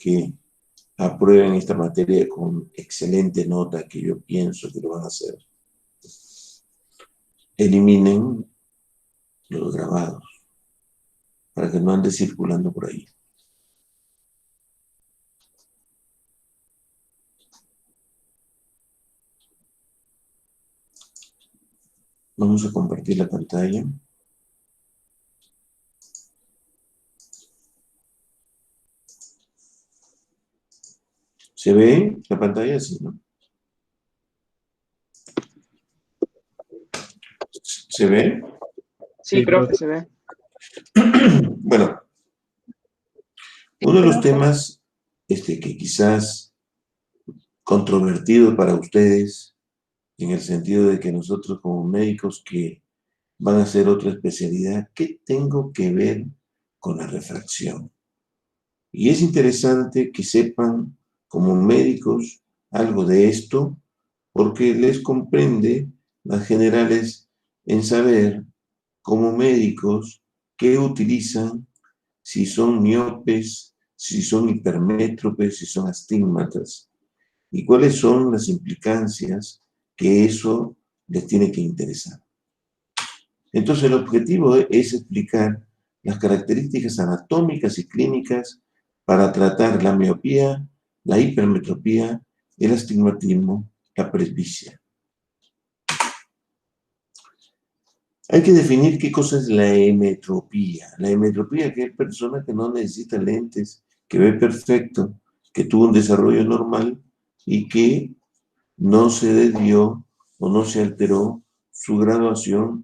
que aprueben esta materia con excelente nota, que yo pienso que lo van a hacer, eliminen los grabados para que no ande circulando por ahí. Vamos a compartir la pantalla. ¿Se ve la pantalla? Sí, ¿no? ¿Se ve? Sí, creo que se ve. Bueno, uno de los temas que quizás controvertido para ustedes, en el sentido de que nosotros como médicos que van a hacer otra especialidad, ¿qué tengo que ver con la refracción? Y es interesante que sepan como médicos algo de esto, porque les comprende las generales en saber como médicos qué utilizan, si son miopes, si son hipermétropes, si son astígmatas, y cuáles son las implicancias que eso les tiene que interesar. Entonces el objetivo es explicar las características anatómicas y clínicas para tratar la miopía, la hipermetropía, el astigmatismo, la presbicia. Hay que definir qué cosa es la emetropía. La emetropía, que es persona que no necesita lentes, que ve perfecto, que tuvo un desarrollo normal y que no se desvió o no se alteró su graduación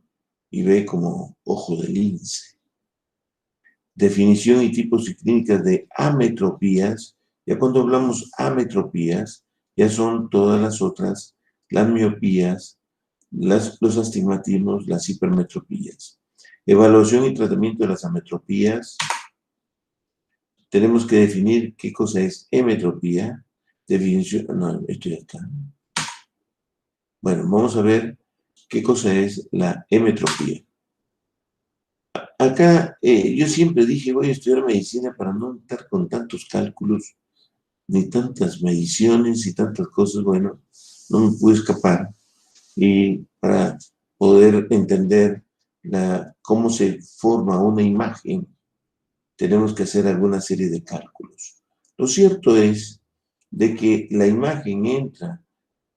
y ve como ojo de lince. Definición y tipos y clínicas de ametropías. Ya cuando hablamos ametropías, ya son todas las otras, las miopías, los astigmatismos, las hipermetropías. Evaluación y tratamiento de las ametropías. Tenemos que definir qué cosa es emetropía. Definición, no, esto ya está. Bueno, vamos a ver qué cosa es la emetropía. Acá yo siempre dije, voy a estudiar medicina para no estar con tantos cálculos, ni tantas mediciones y tantas cosas. Bueno, no me pude escapar. Y para poder entender cómo se forma una imagen, tenemos que hacer alguna serie de cálculos. Lo cierto es de que la imagen entra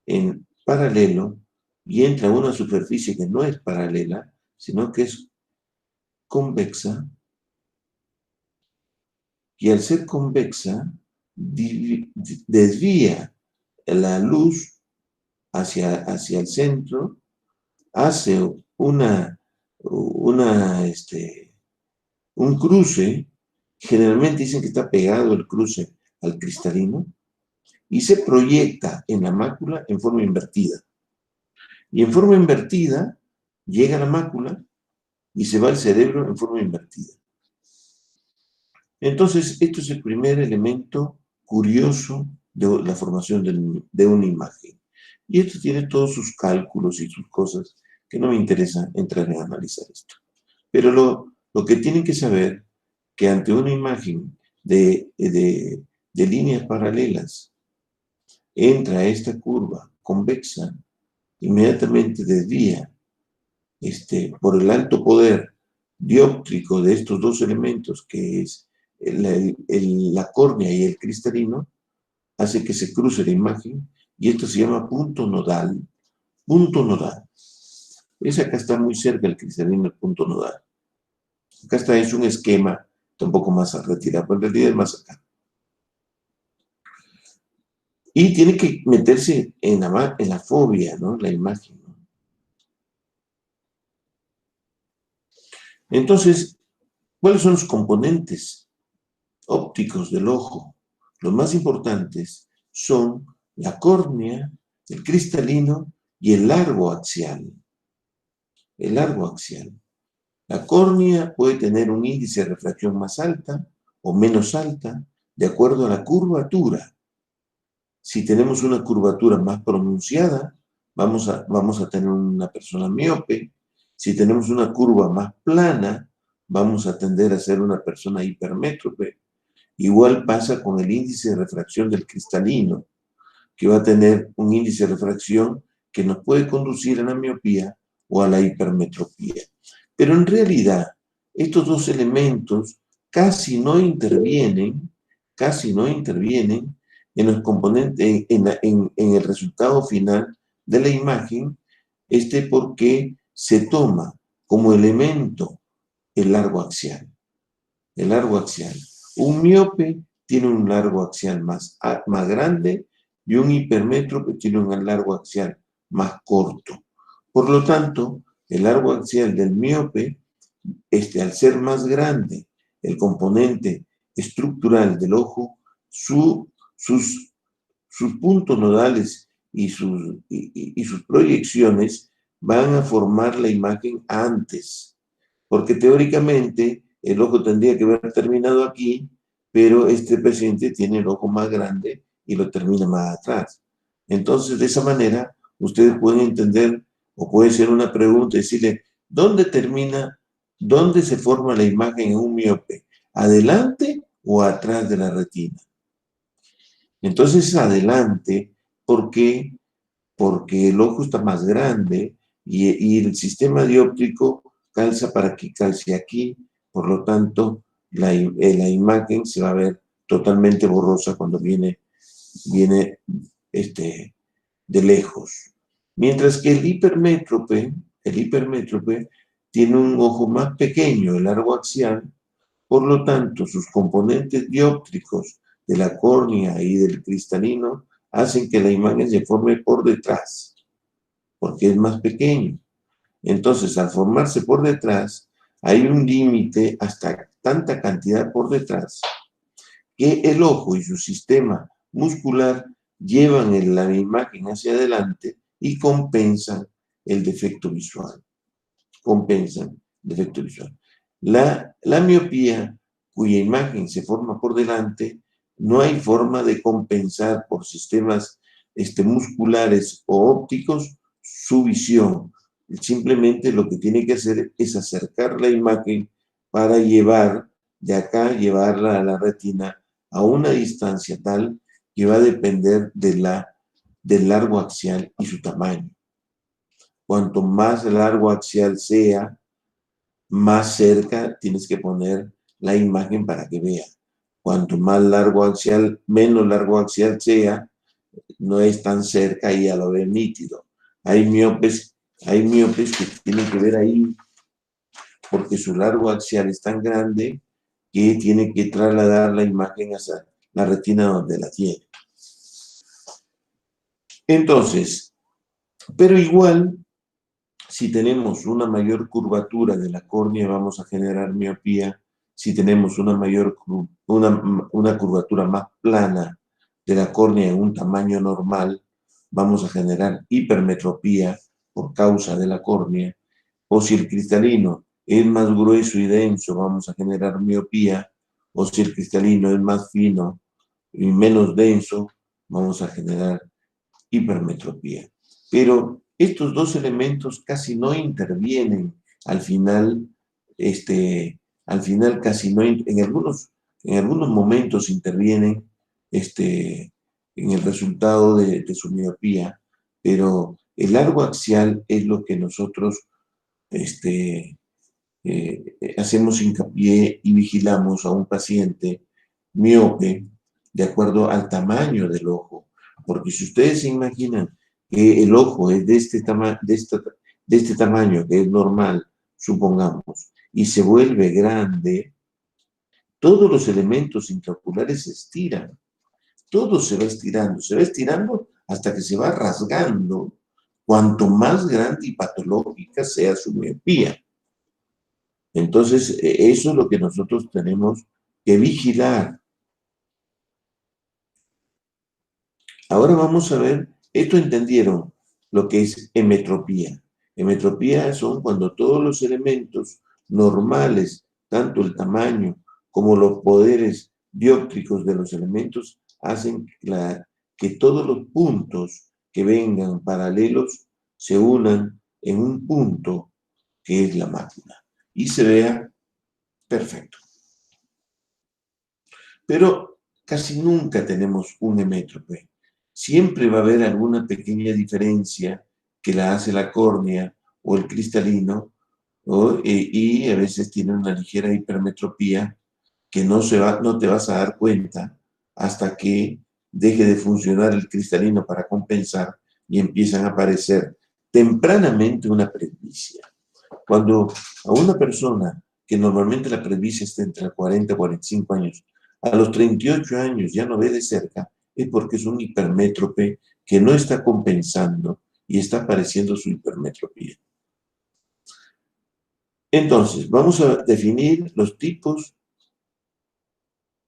en paralelo y entra a una superficie que no es paralela, sino que es convexa, y al ser convexa desvía la luz hacia el centro, hace un cruce, generalmente dicen que está pegado el cruce al cristalino, y se proyecta en la mácula en forma invertida. Y en forma invertida llega a la mácula y se va al cerebro en forma invertida. Entonces, esto es el primer elemento curioso de la formación de una imagen. Y esto tiene todos sus cálculos y sus cosas que no me interesa entrar en analizar esto. Pero lo que tienen que saber, que ante una imagen de líneas paralelas, entra esta curva convexa, inmediatamente desvía por el alto poder dióptrico de estos dos elementos, que es la córnea y el cristalino, hace que se cruce la imagen, y esto se llama punto nodal. Punto nodal. Ese acá está muy cerca el cristalino, el punto nodal. Acá está, es un esquema, está un poco más a retirar, pero en realidad es más acá. Y tiene que meterse en la fobia, ¿no? La imagen, ¿no? Entonces, ¿cuáles son los componentes ópticos del ojo? Los más importantes son la córnea, el cristalino y el largo axial. El largo axial. La córnea puede tener un índice de refracción más alta o menos alta, de acuerdo a la curvatura. Si tenemos una curvatura más pronunciada, vamos a tener una persona miope. Si tenemos una curva más plana, vamos a tender a ser una persona hipermétrope. Igual pasa con el índice de refracción del cristalino, que va a tener un índice de refracción que nos puede conducir a la miopía o a la hipermetropía. Pero en realidad, estos dos elementos casi no intervienen en los componentes, en el resultado final de la imagen, porque se toma como elemento el largo axial. El largo axial. Un miope tiene un largo axial más grande y un hipermétrope tiene un largo axial más corto. Por lo tanto, el largo axial del miope, al ser más grande, el componente estructural del ojo, sus puntos nodales y sus proyecciones van a formar la imagen antes, porque teóricamente el ojo tendría que haber terminado aquí, pero este paciente tiene el ojo más grande y lo termina más atrás. Entonces, de esa manera, ustedes pueden entender, o puede ser una pregunta, decirle, ¿dónde se forma la imagen en un miope? ¿Adelante o atrás de la retina? Entonces, adelante, ¿por qué? Porque el ojo está más grande y el sistema dióptrico calza para que calce aquí, por lo tanto, la imagen se va a ver totalmente borrosa cuando viene de lejos. Mientras que el hipermétrope tiene un ojo más pequeño, el largo axial, por lo tanto, sus componentes dióptricos de la córnea y del cristalino hacen que la imagen se forme por detrás, porque es más pequeño. Entonces, al formarse por detrás, hay un límite hasta tanta cantidad por detrás que el ojo y su sistema muscular llevan la imagen hacia adelante y compensan el defecto visual. La miopía, cuya imagen se forma por delante, no hay forma de compensar por sistemas musculares o ópticos su visión. Simplemente lo que tiene que hacer es acercar la imagen para llevarla a la retina a una distancia tal que va a depender del largo axial y su tamaño. Cuanto más largo axial sea, más cerca tienes que poner la imagen para que vea. Cuanto más largo axial, menos largo axial sea, no es tan cerca y ya lo ve nítido. Hay miopes que tienen que ver ahí porque su largo axial es tan grande que tiene que trasladar la imagen hacia la retina donde la tiene. Entonces, pero igual, si tenemos una mayor curvatura de la córnea, vamos a generar miopía. Si tenemos una curvatura más plana de la córnea en un tamaño normal, vamos a generar hipermetropía por causa de la córnea. O si el cristalino es más grueso y denso, vamos a generar miopía. O si el cristalino es más fino y menos denso, vamos a generar hipermetropía. Pero estos dos elementos casi no intervienen al final, casi no, en algunos momentos intervienen en el resultado de su miopía, pero el largo axial es lo que nosotros hacemos hincapié y vigilamos a un paciente miope de acuerdo al tamaño del ojo. Porque si ustedes se imaginan que el ojo es de este tamaño, que es normal, supongamos, y se vuelve grande, todos los elementos intraoculares se estiran. Todo se va estirando hasta que se va rasgando, cuanto más grande y patológica sea su miopía. Entonces, eso es lo que nosotros tenemos que vigilar. Ahora vamos a ver, esto entendieron lo que es emetropía. Emetropía son cuando todos los elementos normales, tanto el tamaño como los poderes dióptricos de los elementos, hacen que todos los puntos que vengan paralelos se unan en un punto que es la mácula y se vea perfecto. pero casi nunca tenemos un hemétrope. Siempre va a haber alguna pequeña diferencia que la hace la córnea o el cristalino, y a veces tiene una ligera hipermetropía que no te vas a dar cuenta hasta que deje de funcionar el cristalino para compensar y empiezan a aparecer tempranamente una presbicia. Cuando a una persona, que normalmente la presbicia está entre 40 y 45 años, a los 38 años ya no ve de cerca, es porque es un hipermétrope que no está compensando y está apareciendo su hipermetropía. Entonces, vamos a definir los tipos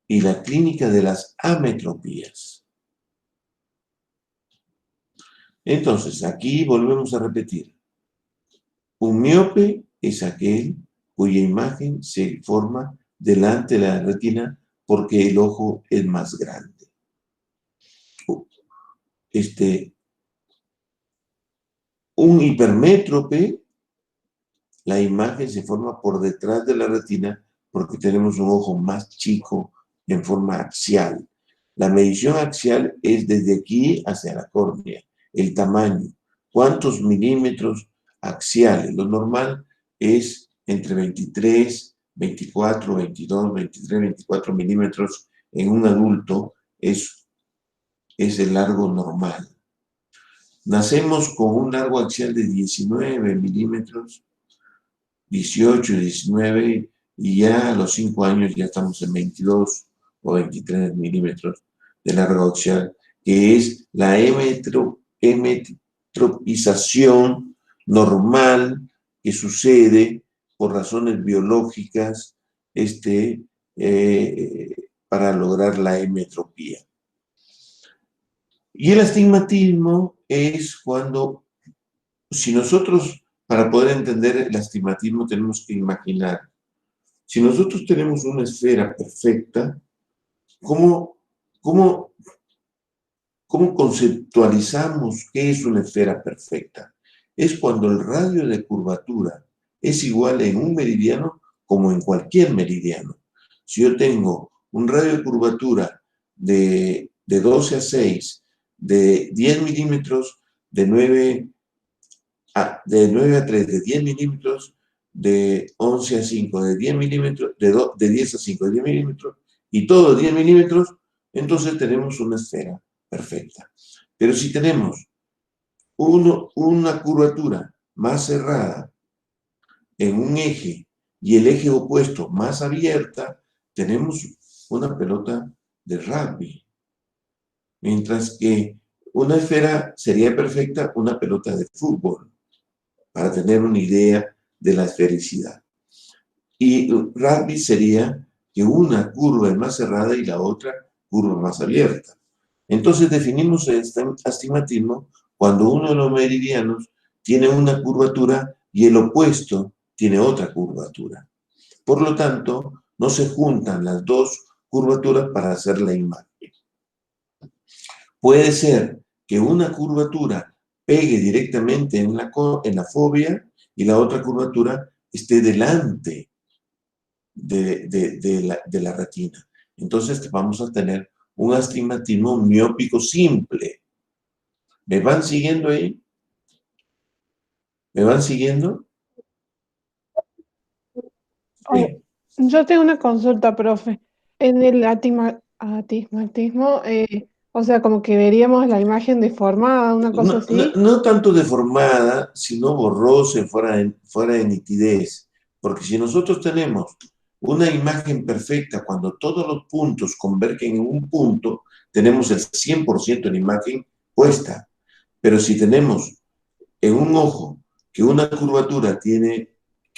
y la clínica de las ametropías. Entonces, aquí volvemos a repetir. Un miope es aquel cuya imagen se forma delante de la retina porque el ojo es más grande. Un hipermétrope, la imagen se forma por detrás de la retina porque tenemos un ojo más chico en forma axial. La medición axial es desde aquí hacia la córnea, el tamaño. ¿Cuántos milímetros axiales? Lo normal es entre 23, 24, 22, 23, 24 milímetros en un adulto, es el largo normal. Nacemos con un largo axial de 19 milímetros, 18, 19, y ya a los 5 años ya estamos en 22 o 23 milímetros de largo axial, que es la hemetropización normal que sucede por razones biológicas para lograr la hemetropía. Y el astigmatismo es cuando, si nosotros, para poder entender el astigmatismo, tenemos que imaginar, si nosotros tenemos una esfera perfecta, ¿cómo conceptualizamos qué es una esfera perfecta? Es cuando el radio de curvatura es igual en un meridiano como en cualquier meridiano. Si yo tengo un radio de curvatura de 12 a 6, de 10 milímetros, de 9 a 3, de 10 milímetros, de 11 a 5, de 10 milímetros, de 10 a 5, de 10 milímetros, y todo 10 milímetros, entonces tenemos una esfera perfecta. Pero si tenemos una curvatura más cerrada en un eje y el eje opuesto más abierta, tenemos una pelota de rugby. Mientras que una esfera sería perfecta una pelota de fútbol, para tener una idea de la esfericidad. Y rugby sería que una curva es más cerrada y la otra curva más abierta. Entonces definimos este astigmatismo cuando uno de los meridianos tiene una curvatura y el opuesto tiene otra curvatura. Por lo tanto, no se juntan las dos curvaturas para hacer la imagen. Puede ser que una curvatura pegue directamente en la fobia y la otra curvatura esté delante de la retina. Entonces vamos a tener un astigmatismo miópico simple. ¿Me van siguiendo ahí? ¿Me van siguiendo? Sí. Yo tengo una consulta, profe. En el astigmatismo, o sea, como que veríamos la imagen deformada, una cosa así. No tanto deformada, sino borrosa, fuera de nitidez. Porque si nosotros tenemos una imagen perfecta, cuando todos los puntos convergen en un punto, tenemos el 100% de la imagen puesta. Pero si tenemos en un ojo que una curvatura que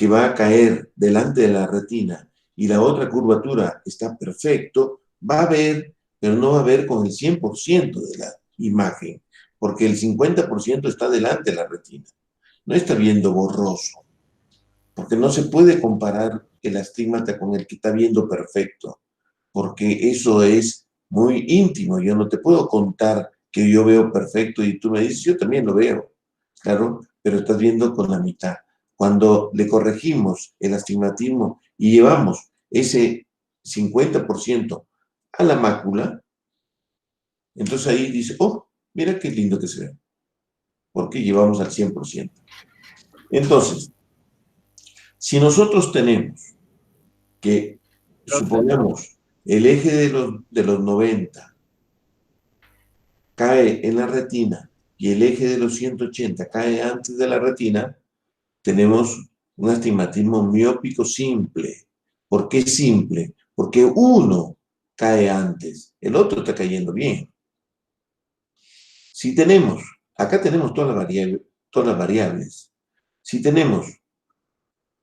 va a caer delante de la retina y la otra curvatura está perfecto, va a ver, pero no va a ver con el 100% de la imagen, porque el 50% está delante de la retina. No está viendo borroso, porque no se puede comparar el astigmata con el que está viendo perfecto, porque eso es muy íntimo. Yo no te puedo contar que yo veo perfecto y tú me dices, yo también lo veo, claro, pero estás viendo con la mitad. Cuando le corregimos el astigmatismo y llevamos ese 50% a la mácula, entonces ahí dice, oh, mira qué lindo que se ve, porque llevamos al 100%. Entonces, si nosotros tenemos que, supongamos, el eje de los 90 cae en la retina y el eje de los 180 cae antes de la retina, tenemos un astigmatismo miópico simple. ¿Por qué simple? Porque uno cae antes, el otro está cayendo bien. Si tenemos, acá tenemos todas las variables. Si tenemos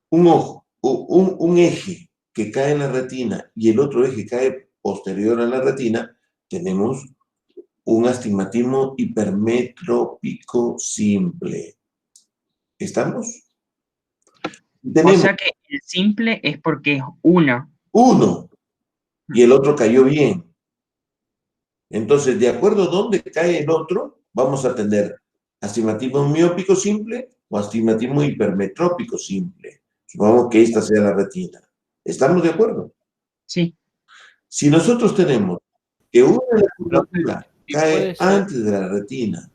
un ojo, un eje que cae en la retina y el otro eje cae posterior a la retina, tenemos un astigmatismo hipermetrópico simple. ¿Estamos? O Tenemos sea que el simple es porque es uno. uno y el otro cayó bien. Entonces, de acuerdo a dónde cae el otro, vamos a tener astigmatismo miópico simple o astigmatismo hipermetrópico simple. Supongamos que esta sea la retina. ¿Estamos de acuerdo? Sí. Si nosotros tenemos que una de las curvaturas Y cae puede ser, antes de la retina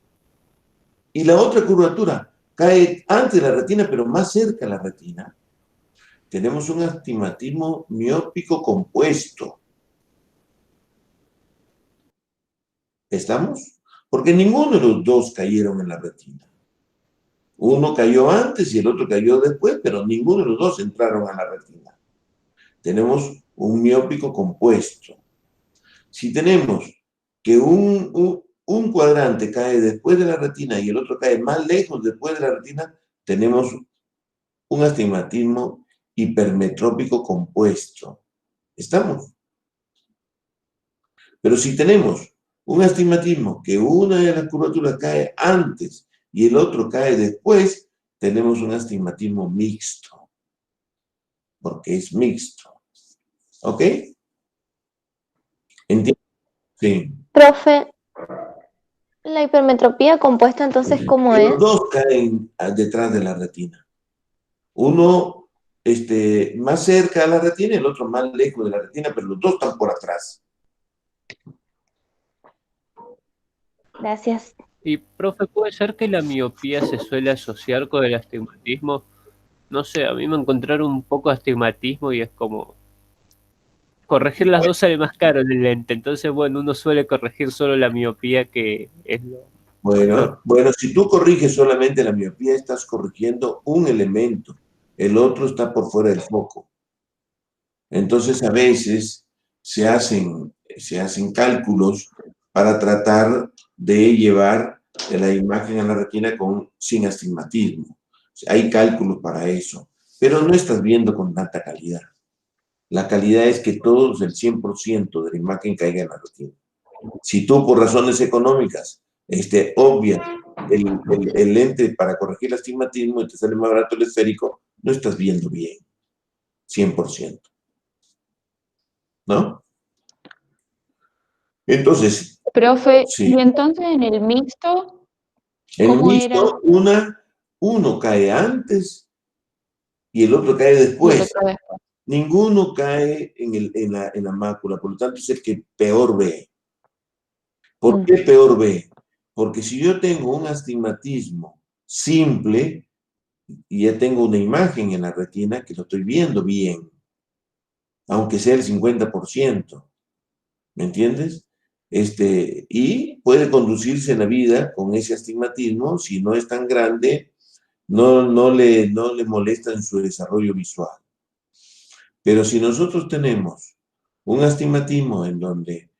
y la otra curvatura cae antes de la retina, pero más cerca de la retina, tenemos un astigmatismo miópico compuesto. ¿Estamos? Porque ninguno de los dos cayeron en la retina. Uno cayó antes y el otro cayó después, pero ninguno de los dos entraron a la retina. Tenemos un miópico compuesto. Si tenemos que un cuadrante cae después de la retina y el otro cae más lejos después de la retina, tenemos un astigmatismo hipermetrópico compuesto. ¿Estamos? Pero si tenemos un astigmatismo que una de las curvaturas cae antes y el otro cae después, tenemos un astigmatismo mixto, porque es mixto. ¿Ok? ¿Entiendes? Sí. Profe, la hipermetropía compuesta entonces, ¿cómo Los es? dos caen detrás de la retina. Uno más cerca de la retina y el otro más lejos de la retina, pero los dos están por atrás. Gracias. y profe, puede ser que la miopía se suele asociar con el astigmatismo. No sé, a mí me encontraron un poco de astigmatismo y es como corregir las dos sale más caro en el lente. Entonces, bueno, uno suele corregir solo la miopía, que es lo mejor. Bueno, si tú corriges solamente la miopía, estás corrigiendo un elemento. El otro está por fuera del foco. Entonces, a veces se hacen cálculos para tratar de llevar la imagen a la retina sin astigmatismo. O sea, hay cálculos para eso, pero no estás viendo con tanta calidad. La calidad es que todos el 100% de la imagen caiga en la retina. Si tú por razones económicas obvias el lente para corregir el astigmatismo y te sale más barato el esférico, no estás viendo bien, 100%. ¿No? Entonces, Profe, sí. y entonces en el mixto, En el ¿cómo era? mixto, uno cae antes y el otro cae Y el después. otro después. Ninguno cae en la mácula, por lo tanto es el que peor ve. ¿Por qué peor ve? Porque si yo tengo un astigmatismo simple y ya tengo una imagen en la retina que lo estoy viendo bien, aunque sea el 50%, ¿me entiendes? Y puede conducirse en la vida con ese astigmatismo, si no es tan grande, no le molesta en su desarrollo visual. Pero si nosotros tenemos un astigmatismo en donde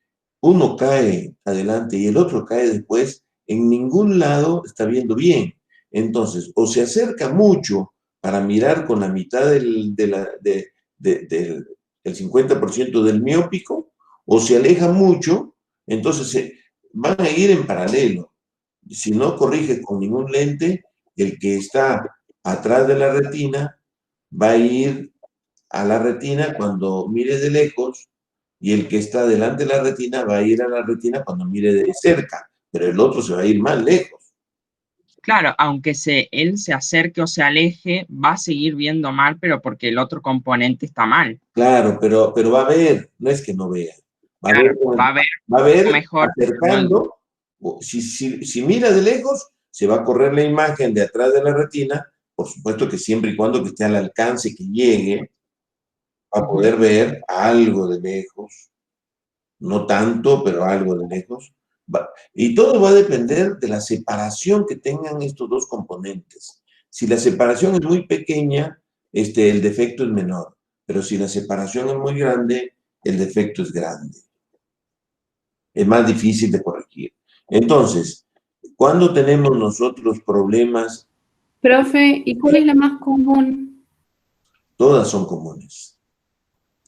uno cae adelante y el otro cae después, en ningún lado está viendo bien. Entonces, o se acerca mucho para mirar con la mitad del 50% del miópico, o se aleja mucho, entonces van a ir en paralelo. Si no corrige con ningún lente, el que está atrás de la retina va a ir a la retina cuando mire de lejos y el que está delante de la retina va a ir a la retina cuando mire de cerca, pero el otro se va a ir más lejos. Claro, aunque él se acerque o se aleje, va a seguir viendo mal, pero porque el otro componente está mal. Claro, pero va a ver, no es que no vea, Va a ver, va a ver mejor acercando, si mira de lejos, se va a correr la imagen de atrás de la retina, por supuesto que siempre y cuando que esté al alcance, que llegue, va a poder ver algo de lejos, no tanto, pero algo de lejos. Y todo va a depender de la separación que tengan estos dos componentes. Si la separación es muy pequeña, el defecto es menor, pero si la separación es muy grande, el defecto es grande. Es más difícil de corregir. Entonces, cuando tenemos nosotros problemas... Profe, ¿y cuál es la más común? Todas son comunes.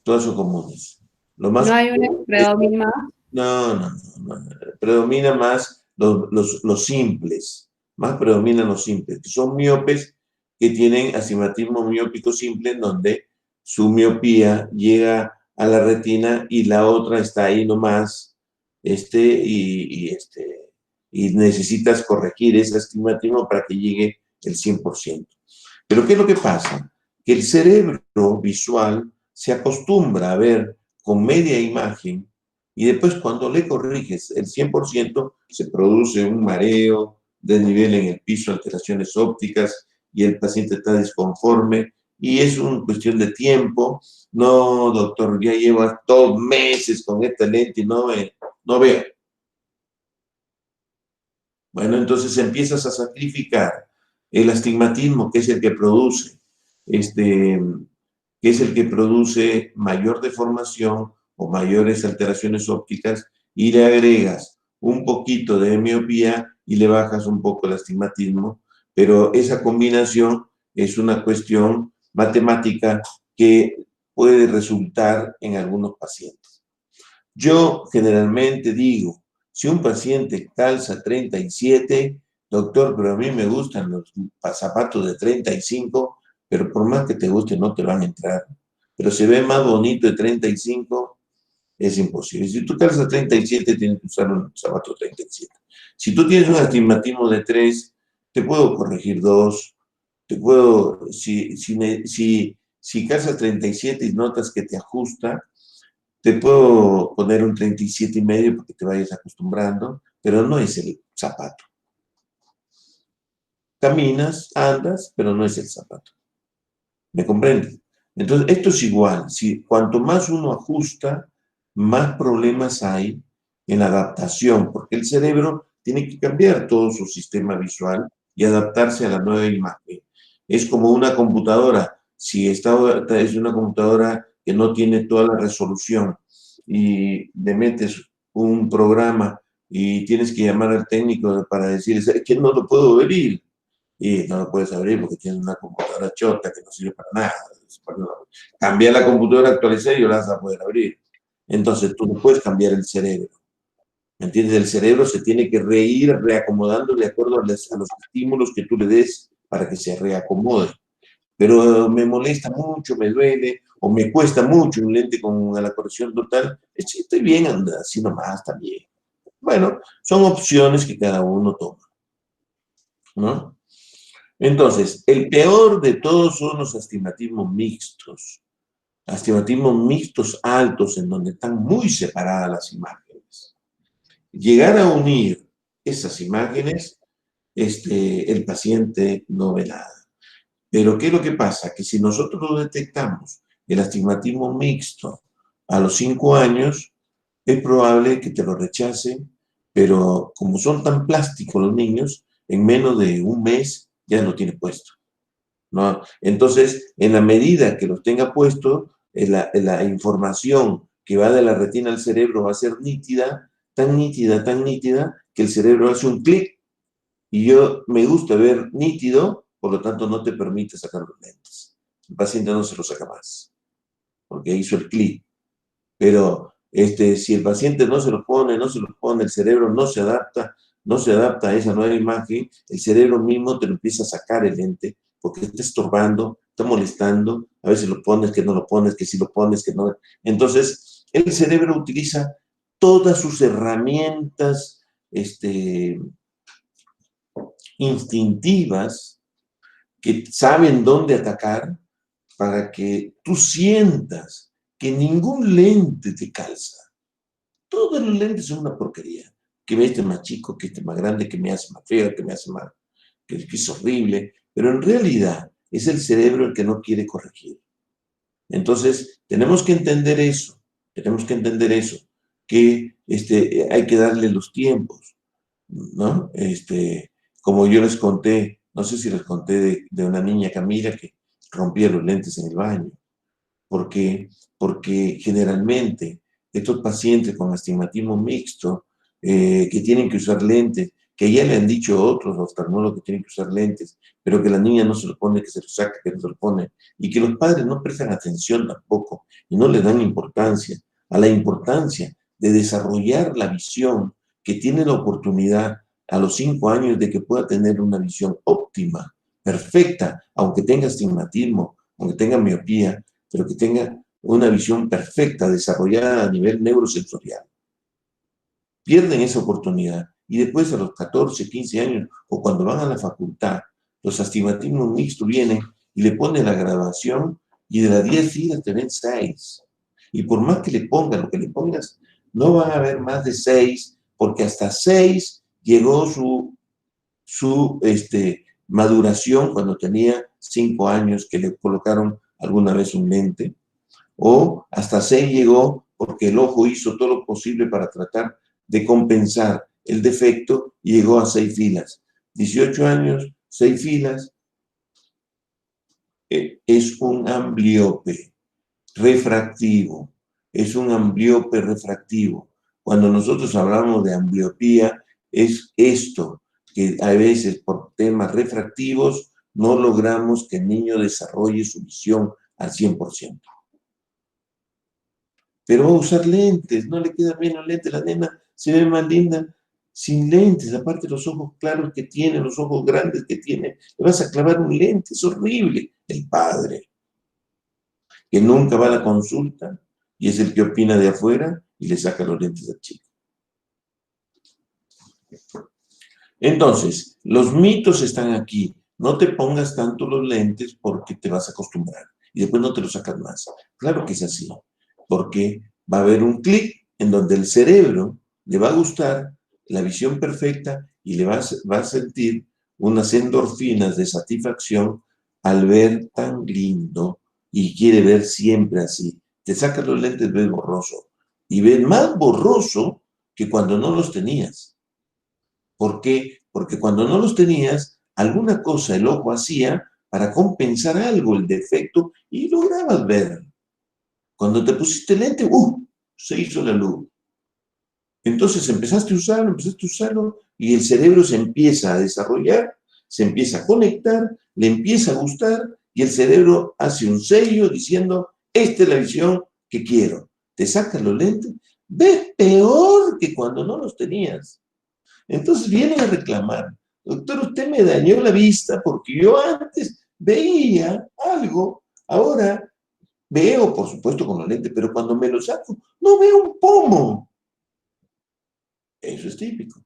Todas son comunes. Lo más ¿No hay una que predomina más? No. Predomina más los simples. Más predominan los simples, que son miopes que tienen astigmatismo miópico simple, en donde su miopía llega a la retina y la otra está ahí nomás, y necesitas corregir ese astigmatismo para que llegue el 100%. Pero ¿qué es lo que pasa? Que el cerebro visual se acostumbra a ver con media imagen y después cuando le corriges el 100% se produce un mareo, desnivel en el piso, alteraciones ópticas y el paciente está disconforme y es una cuestión de tiempo. No, doctor, ya llevo 2 meses con esta lente y no veo. Bueno, entonces empiezas a sacrificar el astigmatismo, que es el que produce, mayor deformación o mayores alteraciones ópticas, y le agregas un poquito de miopía y le bajas un poco el astigmatismo, pero esa combinación es una cuestión matemática que puede resultar en algunos pacientes. Yo generalmente digo, si un paciente calza 37, doctor, pero a mí me gustan los zapatos de 35, pero por más que te guste no te van a entrar. Pero se ve más bonito de 35, es imposible. Si tú calzas 37, tienes que usar un zapato 37. Si tú tienes un astigmatismo de 3, te puedo corregir 2, si calzas 37 y notas que te ajusta, te puedo poner un 37,5 porque te vayas acostumbrando, pero no es el zapato. Caminas, andas, pero no es el zapato. ¿Me comprendes? Entonces, esto es igual. Cuanto más uno ajusta, más problemas hay en la adaptación, porque el cerebro tiene que cambiar todo su sistema visual y adaptarse a la nueva imagen. Es como una computadora. Si es una computadora que no tiene toda la resolución y le metes un programa y tienes que llamar al técnico para decir, es que no lo puedo abrir. Y no lo puedes abrir porque tienes una computadora chota que no sirve para nada. Cambiar la computadora, actualizar y la vas a poder abrir. Entonces, tú no puedes cambiar el cerebro. ¿Me entiendes? El cerebro se tiene que ir reacomodando de acuerdo a los estímulos que tú le des para que se reacomode. Pero me molesta mucho, me duele, o me cuesta mucho un lente con la corrección total. Estoy bien, anda, así nomás, también. Bueno, son opciones que cada uno toma, ¿no? Entonces, el peor de todos son los astigmatismos mixtos. Astigmatismos mixtos altos en donde están muy separadas las imágenes. Llegar a unir esas imágenes, el paciente no ve nada. Pero ¿qué es lo que pasa? Que si nosotros lo detectamos, el astigmatismo mixto, a los 5 años, es probable que te lo rechacen, pero como son tan plásticos los niños, en menos de un mes ya lo tiene puesto, ¿no? Entonces, en la medida que los tenga puesto, la información que va de la retina al cerebro va a ser nítida, tan nítida, que el cerebro hace un clic. Y yo me gusta ver nítido, por lo tanto no te permite sacar los lentes. El paciente no se los saca más, porque hizo el clic. Pero si el paciente no se los pone, el cerebro no se adapta a esa nueva imagen, el cerebro mismo te lo empieza a sacar el lente, porque está estorbando, está molestando, a veces lo pones, que no lo pones, que sí lo pones, que no. Entonces, el cerebro utiliza todas sus herramientas, instintivas, que saben dónde atacar, para que tú sientas que ningún lente te calza. todos los lentes son una porquería. Que me este más chico, que este más grande, que me hace más feo, que me hace más, que es horrible. Pero en realidad es el cerebro el que no quiere corregir. Entonces, tenemos que entender eso, que hay que darle los tiempos, ¿no? Como yo les conté, no sé si les conté de una niña, Camila, que rompía los lentes en el baño. ¿Por qué? Porque generalmente estos pacientes con astigmatismo mixto, que tienen que usar lentes, que ya le han dicho otros oftalmólogos que tienen que usar lentes, pero que la niña no se lo pone, que se lo saca, que no se lo pone, y que los padres no prestan atención tampoco, y no le dan importancia a la importancia de desarrollar la visión, que tiene la oportunidad a los 5 años de que pueda tener una visión óptima, perfecta, aunque tenga astigmatismo, aunque tenga miopía, pero que tenga una visión perfecta, desarrollada a nivel neurosensorial. Pierden esa oportunidad y después a los 14, 15 años o cuando van a la facultad, los astigmatismos mixtos vienen y le ponen la graduación y de las 10 filas te ven 6. Y por más que le pongas lo que le pongas, no van a haber más de 6, porque hasta 6 llegó su maduración cuando tenía 5 años que le colocaron alguna vez un lente, o hasta 6 llegó porque el ojo hizo todo lo posible para tratar de compensar el defecto y llegó a 6 filas. 18 años, 6 filas, es un ambliope refractivo, Cuando nosotros hablamos de ambliopía, es esto, que a veces por temas refractivos no logramos que el niño desarrolle su visión al 100%. Pero va a usar lentes, no le quedan bien los lentes, la nena se ve más linda sin lentes, aparte los ojos claros que tiene, los ojos grandes que tiene, le vas a clavar un lente, es horrible. El padre, que nunca va a la consulta y es el que opina de afuera y le saca los lentes al chico. Entonces, los mitos están aquí. No te pongas tanto los lentes porque te vas a acostumbrar y después no te los sacas más. Claro que es así, porque va a haber un clic en donde el cerebro le va a gustar la visión perfecta y le va a sentir unas endorfinas de satisfacción al ver tan lindo y quiere ver siempre así. Te sacas los lentes, ves borroso y ves más borroso que cuando no los tenías. ¿Por qué? Porque cuando no los tenías, alguna cosa el ojo hacía para compensar algo, el defecto, y lograbas ver. Cuando te pusiste lente, se hizo la luz. Entonces empezaste a usarlo, y el cerebro se empieza a desarrollar, se empieza a conectar, le empieza a gustar, y el cerebro hace un sello diciendo, esta es la visión que quiero. Te sacas los lentes, ves peor que cuando no los tenías. Entonces vienen a reclamar, doctor, usted me dañó la vista porque yo antes veía algo, ahora veo, por supuesto, con los lentes, pero cuando me los saco, no veo un pomo. Eso es típico.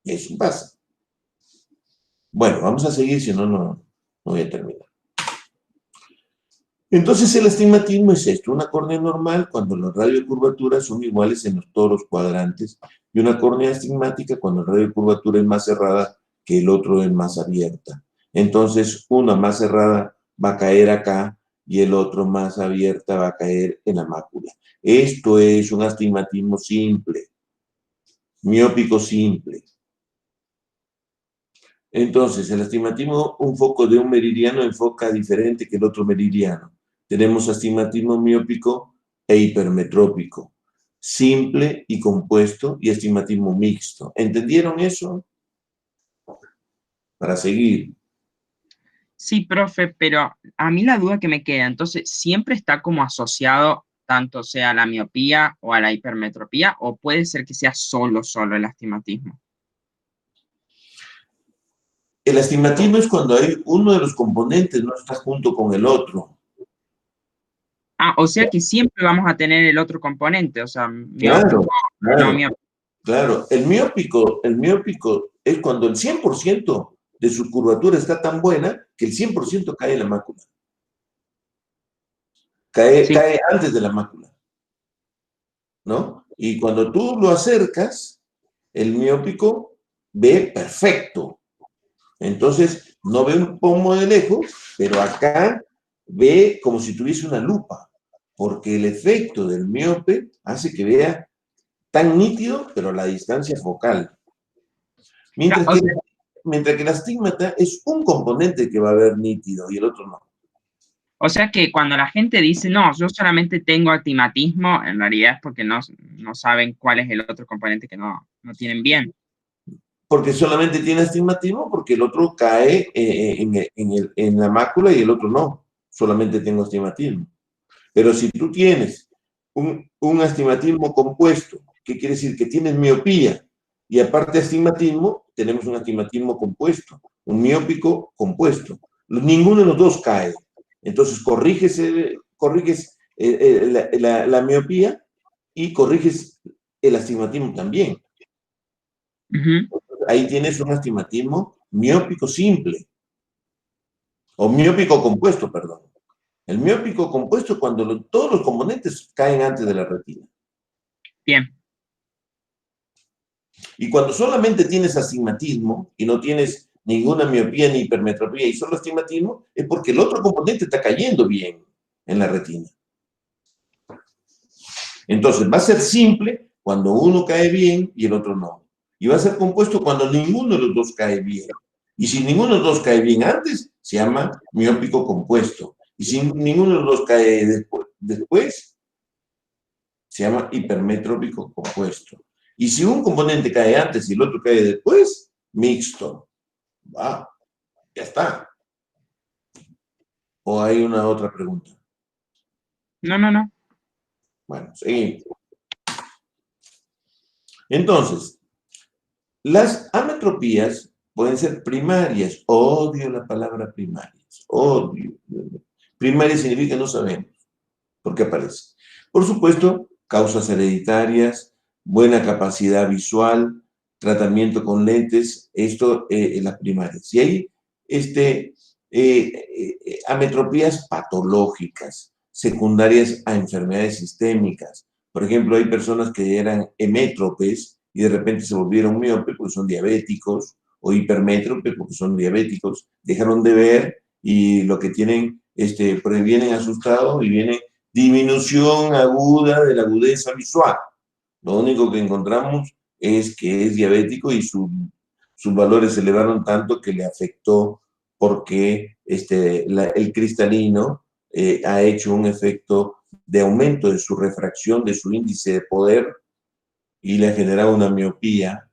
Eso pasa. Bueno, vamos a seguir, si no, no voy a terminar. Entonces el astigmatismo es esto, una córnea normal cuando los radios de curvatura son iguales en todos los cuadrantes y una córnea astigmática cuando el radio de curvatura es más cerrada que el otro es más abierta. Entonces una más cerrada va a caer acá y el otro más abierta va a caer en la mácula. Esto es un astigmatismo simple, miópico simple. Entonces, el astigmatismo, un foco de un meridiano enfoca diferente que el otro meridiano. Tenemos astigmatismo miópico e hipermetrópico, simple y compuesto, y astigmatismo mixto. ¿Entendieron eso? Para seguir. Sí, profe, pero a mí la duda que me queda, entonces, ¿siempre está como asociado tanto sea a la miopía o a la hipermetropía, o puede ser que sea solo el astigmatismo? El astigmatismo es cuando hay uno de los componentes no está junto con el otro. Ah, o sea que siempre vamos a tener el otro componente, o sea, miópico, no miópico. Claro, el miópico es cuando el 100% de su curvatura está tan buena que el 100% cae en la mácula. Cae antes de la mácula, ¿no? Y cuando tú lo acercas, el miópico ve perfecto. Entonces, no ve un pomo de lejos, pero acá ve como si tuviese una lupa, porque el efecto del miope hace que vea tan nítido, pero a la distancia focal. Mientras que el astigmata es un componente que va a ver nítido y el otro no. O sea que cuando la gente dice, no, yo solamente tengo astigmatismo, en realidad es porque no saben cuál es el otro componente que no tienen bien. Porque solamente tiene astigmatismo, porque el otro cae en la mácula y el otro no. Solamente tengo astigmatismo. Pero si tú tienes un astigmatismo compuesto, ¿qué quiere decir? Que tienes miopía y aparte astigmatismo, tenemos un astigmatismo compuesto, un miópico compuesto. Ninguno de los dos cae. Entonces corriges la miopía y corriges el astigmatismo también. Ahí tienes un astigmatismo miópico simple, o miópico compuesto, perdón. El miópico compuesto es cuando todos los componentes caen antes de la retina. Bien. Y cuando solamente tienes astigmatismo y no tienes ninguna miopía ni hipermetropía y solo astigmatismo, es porque el otro componente está cayendo bien en la retina. Entonces, va a ser simple cuando uno cae bien y el otro no. Y va a ser compuesto cuando ninguno de los dos cae bien. Y si ninguno de los dos cae bien antes, se llama miópico compuesto. Y si ninguno de los dos cae después, se llama hipermetrópico compuesto. Y si un componente cae antes y el otro cae después, mixto. Va, ya está. ¿O hay una otra pregunta? No. Bueno, seguimos. Entonces, las ametropías pueden ser primarias. Odio la palabra primarias. Odio. Primaria significa no sabemos por qué aparece. Por supuesto, causas hereditarias, buena capacidad visual, tratamiento con lentes, esto en las primarias. Y hay ametropías patológicas, secundarias a enfermedades sistémicas. Por ejemplo, hay personas que eran emétropes y de repente se volvieron miopes porque son diabéticos, o hipermétropes porque son diabéticos, dejaron de ver y lo que tienen, pues vienen asustados y vienen disminución aguda de la agudeza visual. Lo único que encontramos es que es diabético y sus valores se elevaron tanto que le afectó porque el cristalino ha hecho un efecto de aumento de su refracción, de su índice de poder y le ha generado una miopía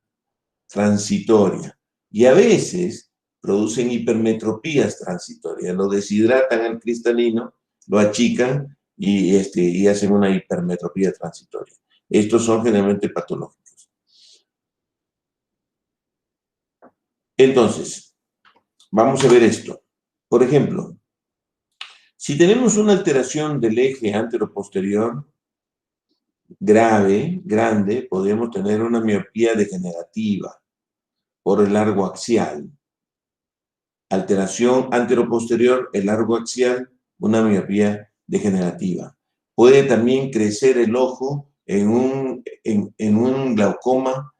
transitoria. Y a veces producen hipermetropías transitorias, lo deshidratan al cristalino, lo achican y hacen una hipermetropía transitoria. Estos son generalmente patológicos. Entonces, vamos a ver esto. Por ejemplo, si tenemos una alteración del eje antero-posterior grande, podemos tener una miopía degenerativa por el largo axial. Alteración antero-posterior, el largo axial, una miopía degenerativa. Puede también crecer el ojo en un glaucoma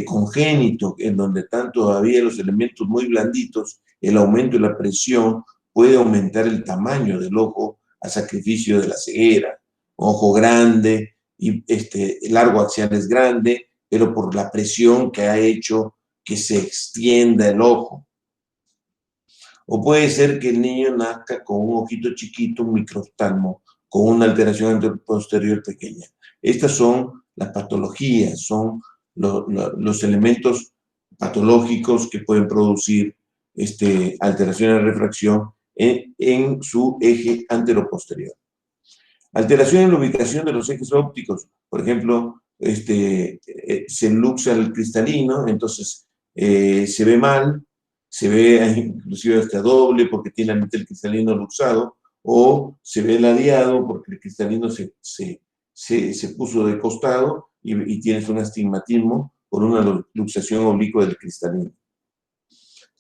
congénito, en donde están todavía los elementos muy blanditos, el aumento de la presión puede aumentar el tamaño del ojo a sacrificio de la ceguera. Ojo grande, y el largo axial es grande, pero por la presión que ha hecho que se extienda el ojo. O puede ser que el niño nazca con un ojito chiquito, un microftalmo, con una alteración anteroposterior pequeña. Estas son las patologías, son los elementos patológicos que pueden producir alteraciones de refracción en su eje anteroposterior. Alteración en la ubicación de los ejes ópticos. Por ejemplo, se luxa el cristalino, entonces se ve mal, se ve inclusive hasta doble porque tiene el cristalino luxado, o se ve ladeado porque el cristalino se puso de costado y tienes un astigmatismo por una luxación oblicua del cristalino.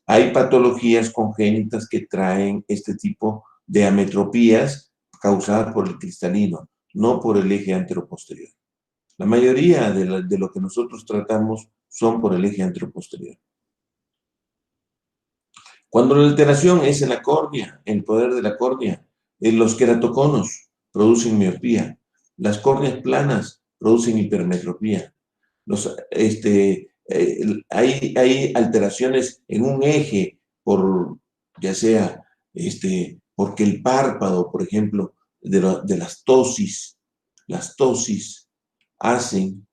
Hay patologías congénitas que traen este tipo de ametropías causadas por el cristalino, no por el eje anteroposterior. La mayoría de lo que nosotros tratamos son por el eje anteroposterior. Cuando la alteración es en la córnea, el poder de la córnea, los queratoconos producen miopía, las córneas planas producen hipermetropía. Hay alteraciones en un eje, ya sea porque el párpado, por ejemplo, de las tosis hacen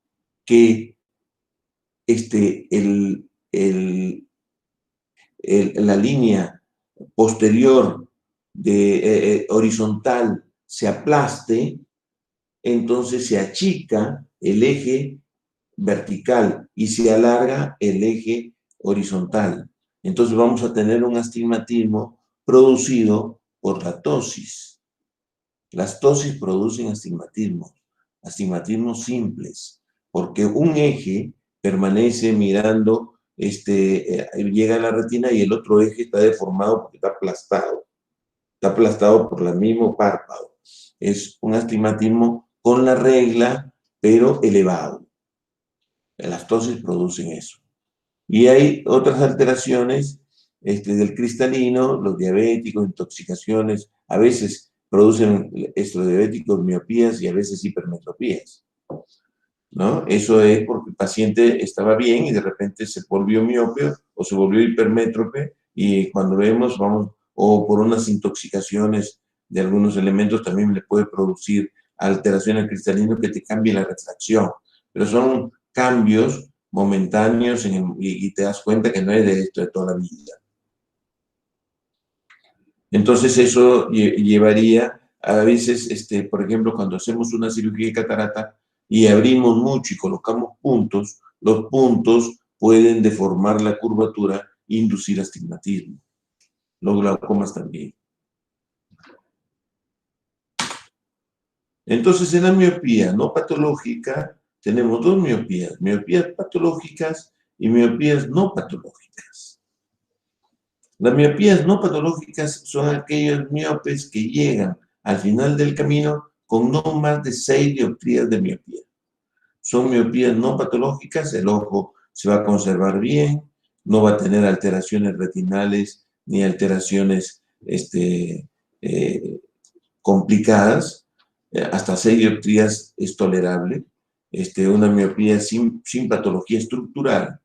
que la línea posterior horizontal se aplaste, entonces se achica el eje vertical y se alarga el eje horizontal. Entonces vamos a tener un astigmatismo producido por la tosis. Las tosis producen astigmatismos simples, porque un eje permanece mirando, llega a la retina y el otro eje está deformado porque está aplastado por el mismo párpado. Es un astigmatismo con la regla, pero elevado. Las tosis producen eso. Y hay otras alteraciones del cristalino, los diabéticos, intoxicaciones, a veces producen estos diabéticos miopías y a veces hipermetropías, ¿no? Eso es porque el paciente estaba bien y de repente se volvió miope o se volvió hipermétrope y cuando vemos, o por unas intoxicaciones de algunos elementos también le puede producir alteración al cristalino que te cambie la refracción. Pero son cambios momentáneos y te das cuenta que no es de esto de toda la vida. Entonces eso llevaría a veces, por ejemplo, cuando hacemos una cirugía de catarata y abrimos mucho y colocamos puntos, los puntos pueden deformar la curvatura e inducir astigmatismo. Los glaucomas también. Entonces, en la miopía no patológica tenemos dos miopías, miopías patológicas y miopías no patológicas. Las miopías no patológicas son aquellos miopes que llegan al final del camino con no más de 6 dioptrías de miopía. Son miopías no patológicas, el ojo se va a conservar bien, no va a tener alteraciones retinales ni alteraciones complicadas, hasta 6 dioptrías es tolerable, una miopía sin patología estructural.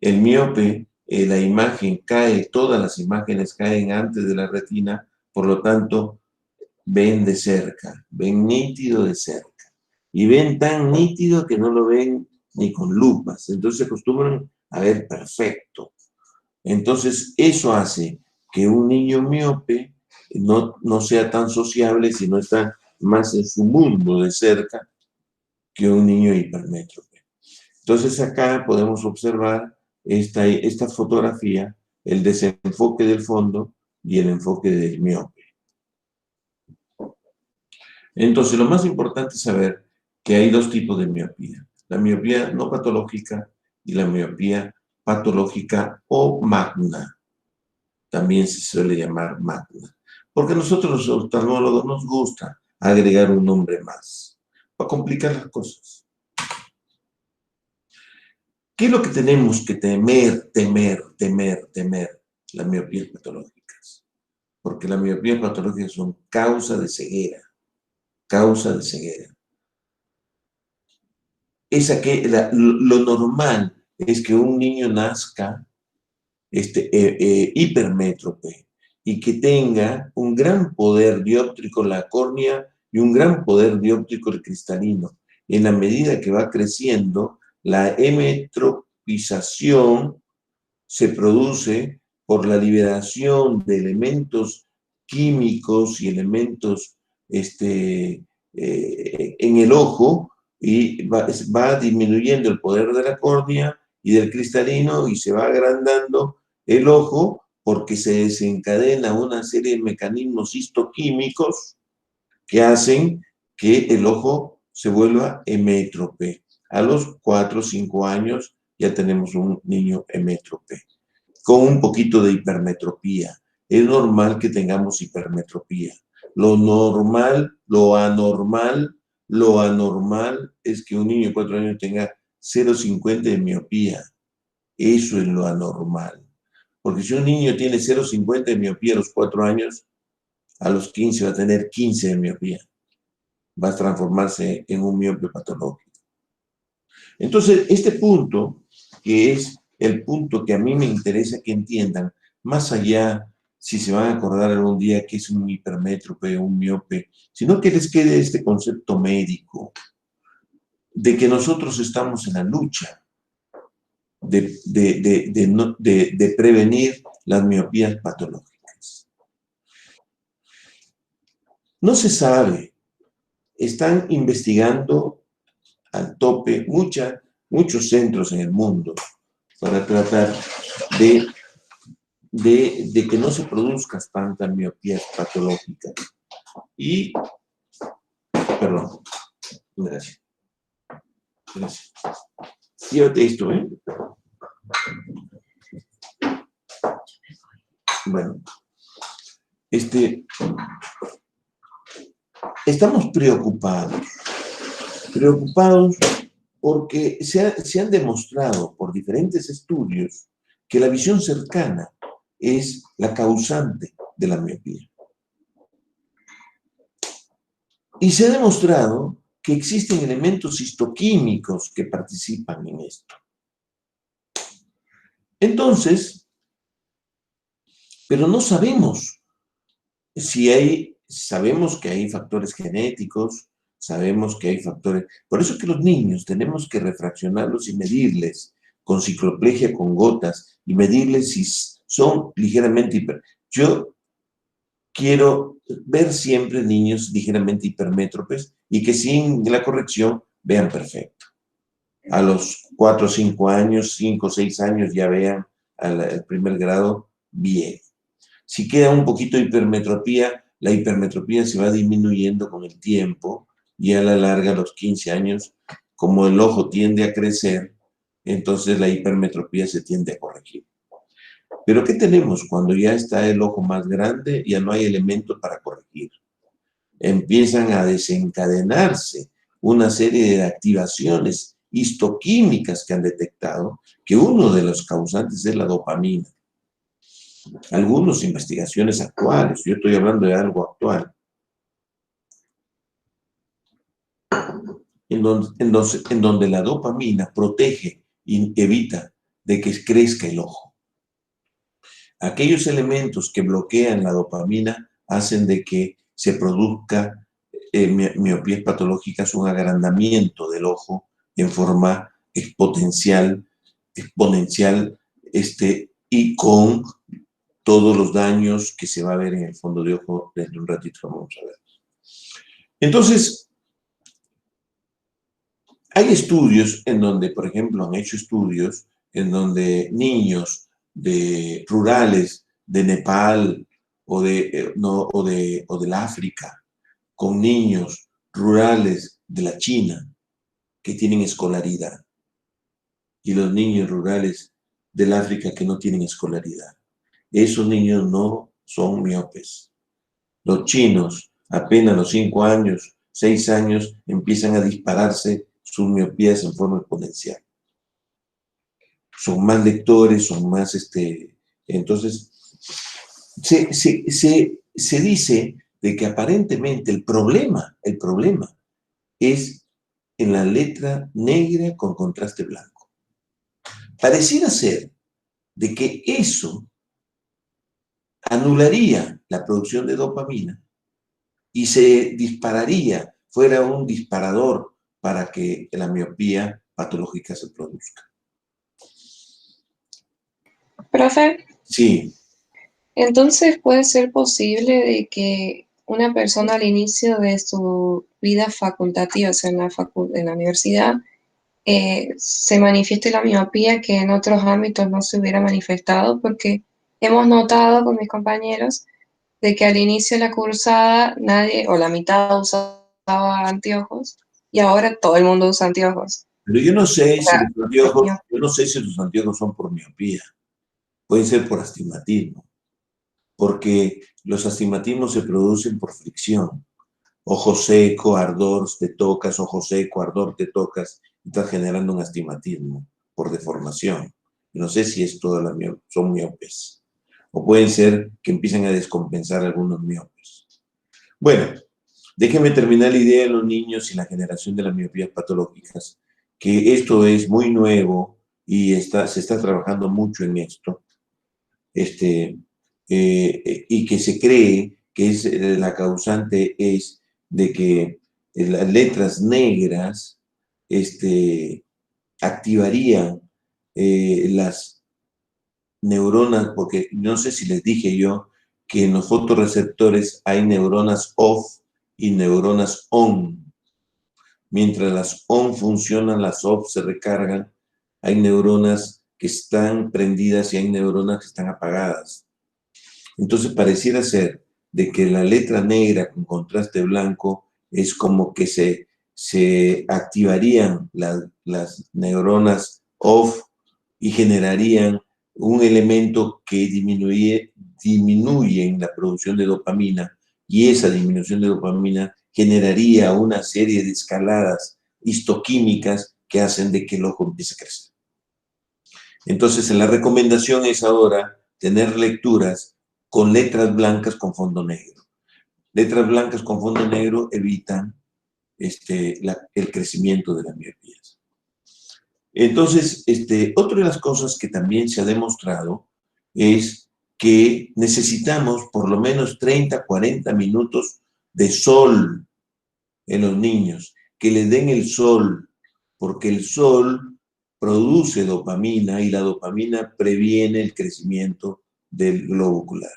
El miope, la imagen cae, todas las imágenes caen antes de la retina, por lo tanto, ven de cerca, ven nítido de cerca. Y ven tan nítido que no lo ven ni con lupas. Entonces se acostumbran a ver perfecto. Entonces, eso hace que un niño miope no sea tan sociable, sino está más en su mundo de cerca que un niño hipermétrope. Entonces, acá podemos observar esta fotografía, el desenfoque del fondo y el enfoque del miope. Entonces, lo más importante es saber que hay dos tipos de miopía. La miopía no patológica y la miopía patológica o magna. También se suele llamar magna. Porque a nosotros los oftalmólogos nos gusta agregar un nombre más, para complicar las cosas. ¿Qué es lo que tenemos que temer? Las miopías patológicas. Porque las miopías patológicas son causa de ceguera. Causa de ceguera. Lo normal es que un niño nazca hipermétrope y que tenga un gran poder dióptrico en la córnea y un gran poder dióptrico el cristalino. En la medida que va creciendo, la emetropización se produce por la liberación de elementos químicos y elementos en el ojo, y va disminuyendo el poder de la córnea y del cristalino y se va agrandando el ojo porque se desencadena una serie de mecanismos histoquímicos que hacen que el ojo se vuelva emétrope. A los 4 o 5 años ya tenemos un niño emétrope con un poquito de hipermetropía. Es normal que tengamos hipermetropía. Lo anormal Lo anormal es que un niño de 4 años tenga 0,50 de miopía. Eso es lo anormal. Porque si un niño tiene 0,50 de miopía a los 4 años, a los 15 va a tener 15 de miopía. Va a transformarse en un miope patológico. Entonces, este punto, que es el punto que a mí me interesa que entiendan, más allá si se van a acordar algún día que es un hipermétrope o un miope, sino que les quede este concepto médico de que nosotros estamos en la lucha de prevenir las miopías patológicas. No se sabe, están investigando al tope muchos centros en el mundo para tratar de que no se produzcan tantas miopías patológicas. Y, perdón, gracias. Gracias. Llévate esto, ¿eh? Bueno, estamos preocupados porque se han demostrado por diferentes estudios que la visión cercana es la causante de la miopía. Y se ha demostrado que existen elementos histoquímicos que participan en esto. Entonces, pero no sabemos sabemos que hay factores genéticos, sabemos que hay factores. Por eso que los niños tenemos que refraccionarlos y medirles con cicloplegia con gotas y medirles si son ligeramente Yo quiero ver siempre niños ligeramente hipermétropes y que sin la corrección vean perfecto. A los 4 o 5 años, 5 o 6 años ya vean al primer grado bien. Si queda un poquito de hipermetropía, la hipermetropía se va disminuyendo con el tiempo y a la larga, a los 15 años, como el ojo tiende a crecer, entonces la hipermetropía se tiende a corregir. Pero ¿qué tenemos cuando ya está el ojo más grande? Ya no hay elementos para corregir. Empiezan a desencadenarse una serie de activaciones histoquímicas que han detectado que uno de los causantes es la dopamina. Algunas investigaciones actuales, yo estoy hablando de algo actual, en donde la dopamina protege y evita de que crezca el ojo. Aquellos elementos que bloquean la dopamina hacen de que se produzca miopías patológicas, un agrandamiento del ojo en forma exponencial, y con todos los daños que se va a ver en el fondo de ojo dentro de un ratito, vamos a ver. Entonces, hay estudios en donde, por ejemplo, han hecho estudios en donde niños rurales de Nepal o del África, con niños rurales de la China que tienen escolaridad, y los niños rurales del África que no tienen escolaridad. Esos niños no son miopes. Los chinos, apenas a los 5 años, 6 años, empiezan a dispararse sus miopías en forma exponencial. Son más lectores, son más... Entonces, se dice de que aparentemente el problema es en la letra negra con contraste blanco. Pareciera ser de que eso anularía la producción de dopamina y se dispararía, fuera un disparador para que la miopía patológica se produzca. Profe, Sí, entonces puede ser posible de que una persona al inicio de su vida facultativa, o sea, en la universidad, se manifieste la miopía que en otros ámbitos no se hubiera manifestado, porque hemos notado con mis compañeros de que al inicio de la cursada nadie o la mitad usaba anteojos y ahora todo el mundo usa anteojos. pero yo no sé O sea, si los anteojos son por miopía. Pueden ser por astigmatismo, porque los astigmatismos se producen por fricción. ojo seco, ardor, te tocas, ojo seco, ardor, te tocas, y estás generando un astigmatismo por deformación. No sé si es toda son miopes. O pueden ser que empiecen a descompensar algunos miopes. Bueno, déjenme terminar la idea de los niños y la generación de las miopías patológicas, que esto es muy nuevo y se está trabajando mucho en esto, y que se cree que la causante es de que las letras negras activarían las neuronas, porque no sé si les dije yo que en los fotorreceptores hay neuronas off y neuronas on. Mientras las on funcionan, las off se recargan. Hay neuronas que están prendidas y hay neuronas que están apagadas. Entonces pareciera ser de que la letra negra con contraste blanco es como que se activarían las neuronas off y generarían un elemento que disminuye la producción de dopamina, y esa disminución de dopamina generaría una serie de escaladas histoquímicas que hacen de que el ojo empiece a crecer. Entonces, la recomendación es ahora tener lecturas con letras blancas con fondo negro. Letras blancas con fondo negro evitan el crecimiento de las miopías. Entonces, otra de las cosas que también se ha demostrado es que necesitamos por lo menos 30, 40 minutos de sol en los niños, que les den el sol, porque el sol produce dopamina y la dopamina previene el crecimiento del globo ocular.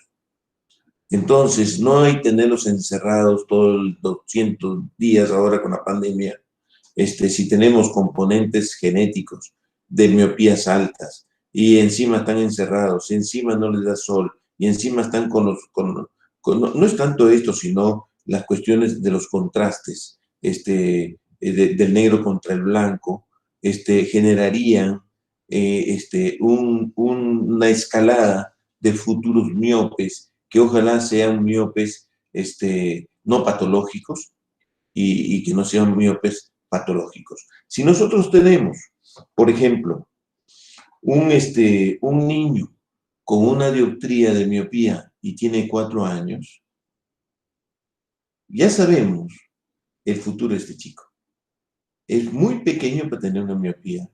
Entonces, no hay que tenerlos encerrados todos los 200 días ahora con la pandemia. Si tenemos componentes genéticos de miopías altas y encima están encerrados, y encima no les da sol, y encima están no es tanto esto, sino las cuestiones de los contrastes, del negro contra el blanco, generarían una escalada de futuros miopes, que ojalá sean miopes no patológicos y que no sean miopes patológicos. Si nosotros tenemos, por ejemplo, un niño con una dioptría de miopía y tiene 4 años, ya sabemos el futuro de este chico. Es muy pequeño para tener una miopía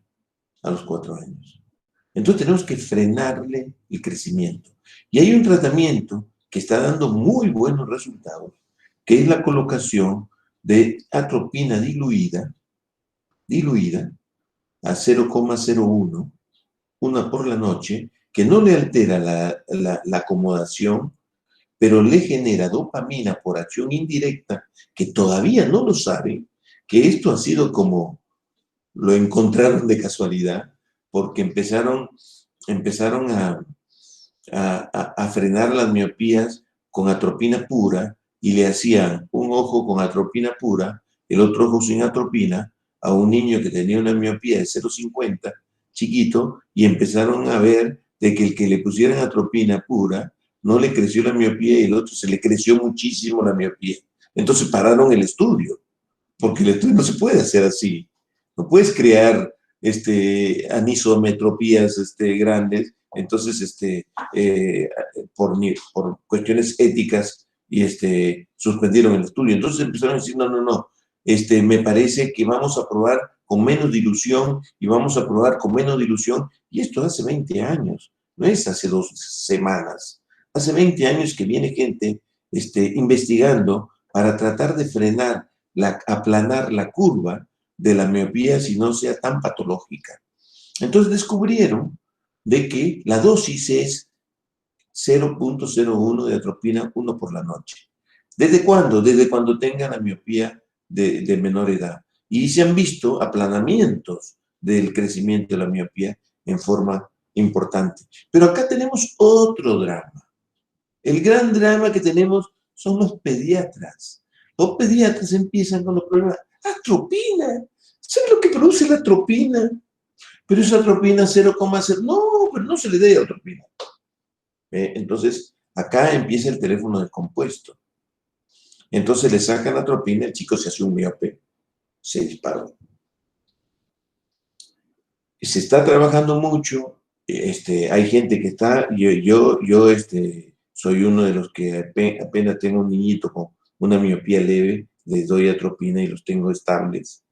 a los 4 años. Entonces tenemos que frenarle el crecimiento. Y hay un tratamiento que está dando muy buenos resultados, que es la colocación de atropina diluida a 0,01, una por la noche, que no le altera la acomodación, pero le genera dopamina por acción indirecta, que todavía no lo saben, que esto ha sido como lo encontraron de casualidad, porque empezaron a frenar las miopías con atropina pura, y le hacían un ojo con atropina pura, el otro ojo sin atropina, a un niño que tenía una miopía de 0,50, chiquito, y empezaron a ver de que el que le pusieran atropina pura no le creció la miopía y el otro se le creció muchísimo la miopía. Entonces pararon el estudio, porque el estudio no se puede hacer así. No puedes crear anisometropías grandes. Entonces, por cuestiones éticas, suspendieron el estudio. Entonces empezaron a decir, no, me parece que vamos a probar con menos dilución y vamos a probar con menos dilución. Y esto hace 20 años, no es hace 2 semanas. Hace 20 años que viene gente investigando para tratar de frenar, aplanar la curva de la miopía si no sea tan patológica. Entonces descubrieron de que la dosis es 0,01 de atropina 1 por la noche. ¿Desde cuándo? Desde cuando tengan la miopía de menor edad. Y se han visto aplanamientos del crecimiento de la miopía en forma importante. Pero acá tenemos otro drama. El gran drama que tenemos son los pediatras. Los pediatras empiezan con los problemas. Atropina. ¿Sabes lo que produce la atropina? Pero esa atropina 0,0. No, pero no se le dé atropina. Entonces, acá empieza el teléfono descompuesto. Entonces le sacan atropina, el chico se hace un miope, se disparó. Se está trabajando mucho, hay gente que está, yo soy uno de los que apenas tengo un niñito con una miopía leve, les doy atropina y los tengo estables.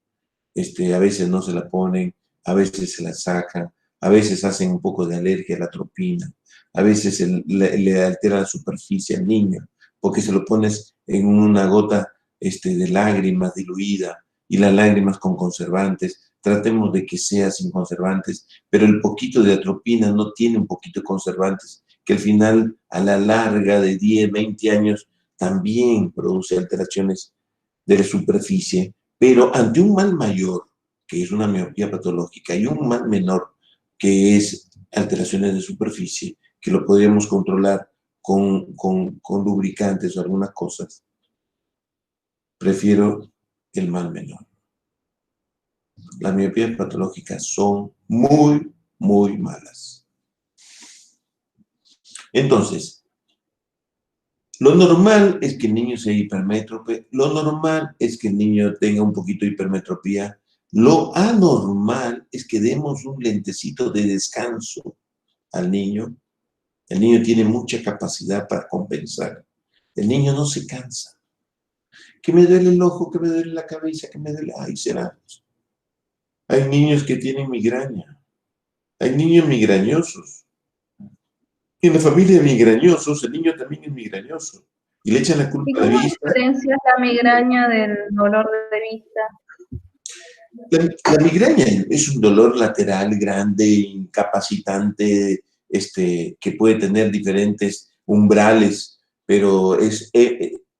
A veces no se la ponen, a veces se la sacan, a veces hacen un poco de alergia a la atropina, a veces le altera la superficie al niño, porque se lo pones en una gota de lágrimas diluida y las lágrimas con conservantes. Tratemos de que sea sin conservantes, pero el poquito de atropina no tiene un poquito de conservantes, que al final, a la larga de 10, 20 años, también produce alteraciones de la superficie, pero ante un mal mayor, que es una miopía patológica, y un mal menor, que es alteraciones de superficie, que lo podríamos controlar con lubricantes o algunas cosas, prefiero el mal menor. Las miopías patológicas son muy, muy malas. Entonces, lo normal es que el niño sea hipermétrope, lo normal es que el niño tenga un poquito de hipermetropía, lo anormal es que demos un lentecito de descanso al niño. El niño tiene mucha capacidad para compensar. El niño no se cansa. Que me duele el ojo, que me duele la cabeza, que me duele... Ay, será. Hay niños que tienen migraña. Hay niños migrañosos. Y en la familia de migrañosos, el niño también es migrañoso. Y le echan la ¿Y culpa de cómo vista. diferencias la migraña del dolor de vista? La migraña es un dolor lateral grande, incapacitante, que puede tener diferentes umbrales, pero es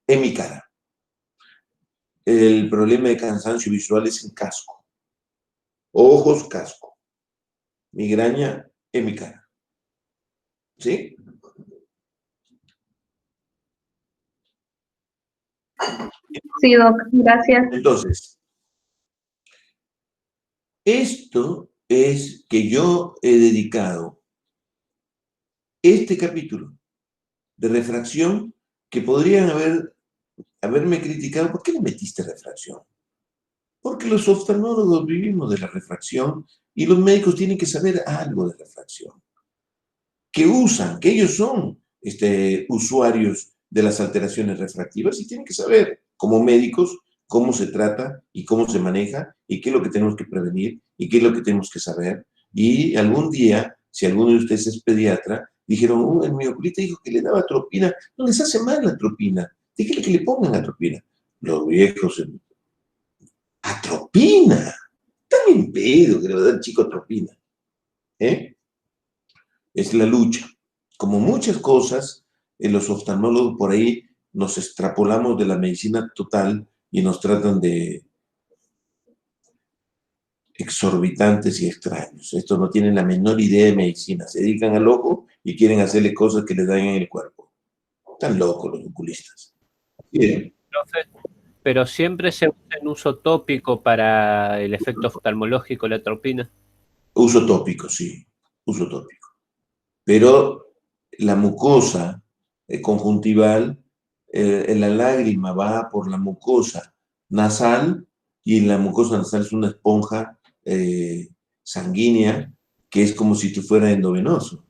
hemicara. El problema de cansancio visual es en casco. Ojos, casco. Migraña, hemicara. ¿Sí? Sí, doc, gracias. Entonces, esto es que yo he dedicado este capítulo de refracción que podrían haberme criticado. ¿Por qué le metiste refracción? Porque los oftalmólogos vivimos de la refracción y los médicos tienen que saber algo de refracción. Que ellos son usuarios de las alteraciones refractivas y tienen que saber, como médicos, cómo se trata y cómo se maneja y qué es lo que tenemos que prevenir y qué es lo que tenemos que saber. Y algún día, si alguno de ustedes es pediatra, dijeron, el mi oculista dijo que le daba atropina. No les hace mal la atropina. Dígale que le pongan atropina. Los viejos, atropina. También pedo que le va a dar chico atropina. Es la lucha. Como muchas cosas, los oftalmólogos por ahí nos extrapolamos de la medicina total y nos tratan de exorbitantes y extraños. Estos no tienen la menor idea de medicina. Se dedican al ojo y quieren hacerle cosas que les dañan el cuerpo. Están locos los oculistas. Bien. Profe, pero siempre se usa en uso tópico para el efecto oftalmológico, la atropina. Uso tópico, sí. Uso tópico. Pero la mucosa conjuntival, la lágrima va por la mucosa nasal y la mucosa nasal es una esponja sanguínea que es como si tú fueras endovenoso.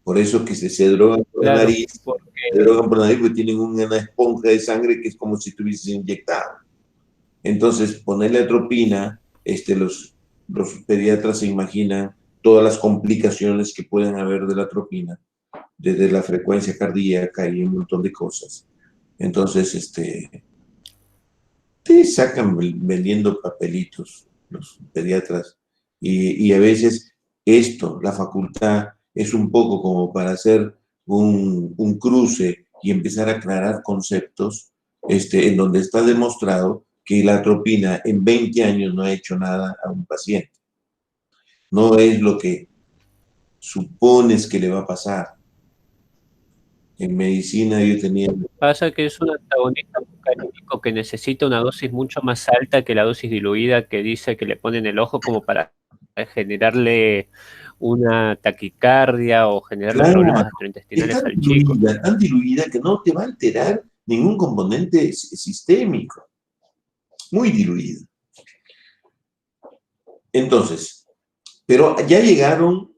Por eso que se drogan por la nariz, se drogan por la nariz porque tienen una esponja de sangre que es como si tuvieses inyectado. Entonces, ponerle atropina, los pediatras se imaginan todas las complicaciones que pueden haber de la atropina, desde la frecuencia cardíaca y un montón de cosas. Entonces, te sacan vendiendo papelitos los pediatras y a veces la facultad es un poco como para hacer un cruce y empezar a aclarar conceptos en donde está demostrado que la atropina en 20 años no ha hecho nada a un paciente. No es lo que supones que le va a pasar. En medicina yo tenía... Pasa que es un antagonista muscarínico que necesita una dosis mucho más alta que la dosis diluida que dice que le pone en el ojo como para generarle una taquicardia o generarle problemas gastrointestinales al chico. Tan diluida que no te va a alterar ningún componente sistémico, muy diluido. Entonces, pero ya llegaron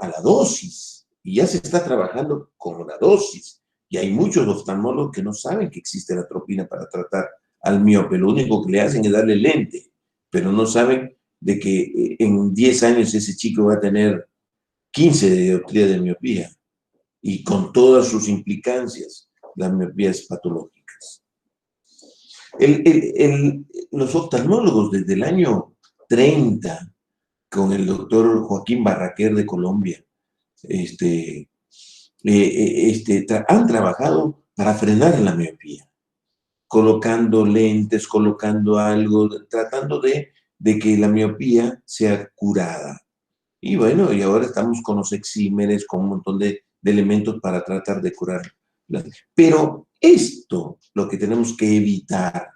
a la dosis, y ya se está trabajando con la dosis, y hay muchos oftalmólogos que no saben que existe la atropina para tratar al miope, lo único que le hacen es darle lente, pero no saben de que en 10 años ese chico va a tener 15 de dioptría de miopía, y con todas sus implicancias, las miopías patológicas. Los oftalmólogos desde el año 30, con el doctor Joaquín Barraquer de Colombia, han trabajado para frenar la miopía, colocando lentes, colocando algo, tratando de que la miopía sea curada. Y bueno, y ahora estamos con los exímeres, con un montón de elementos para tratar de curarla. Pero esto, lo que tenemos que evitar,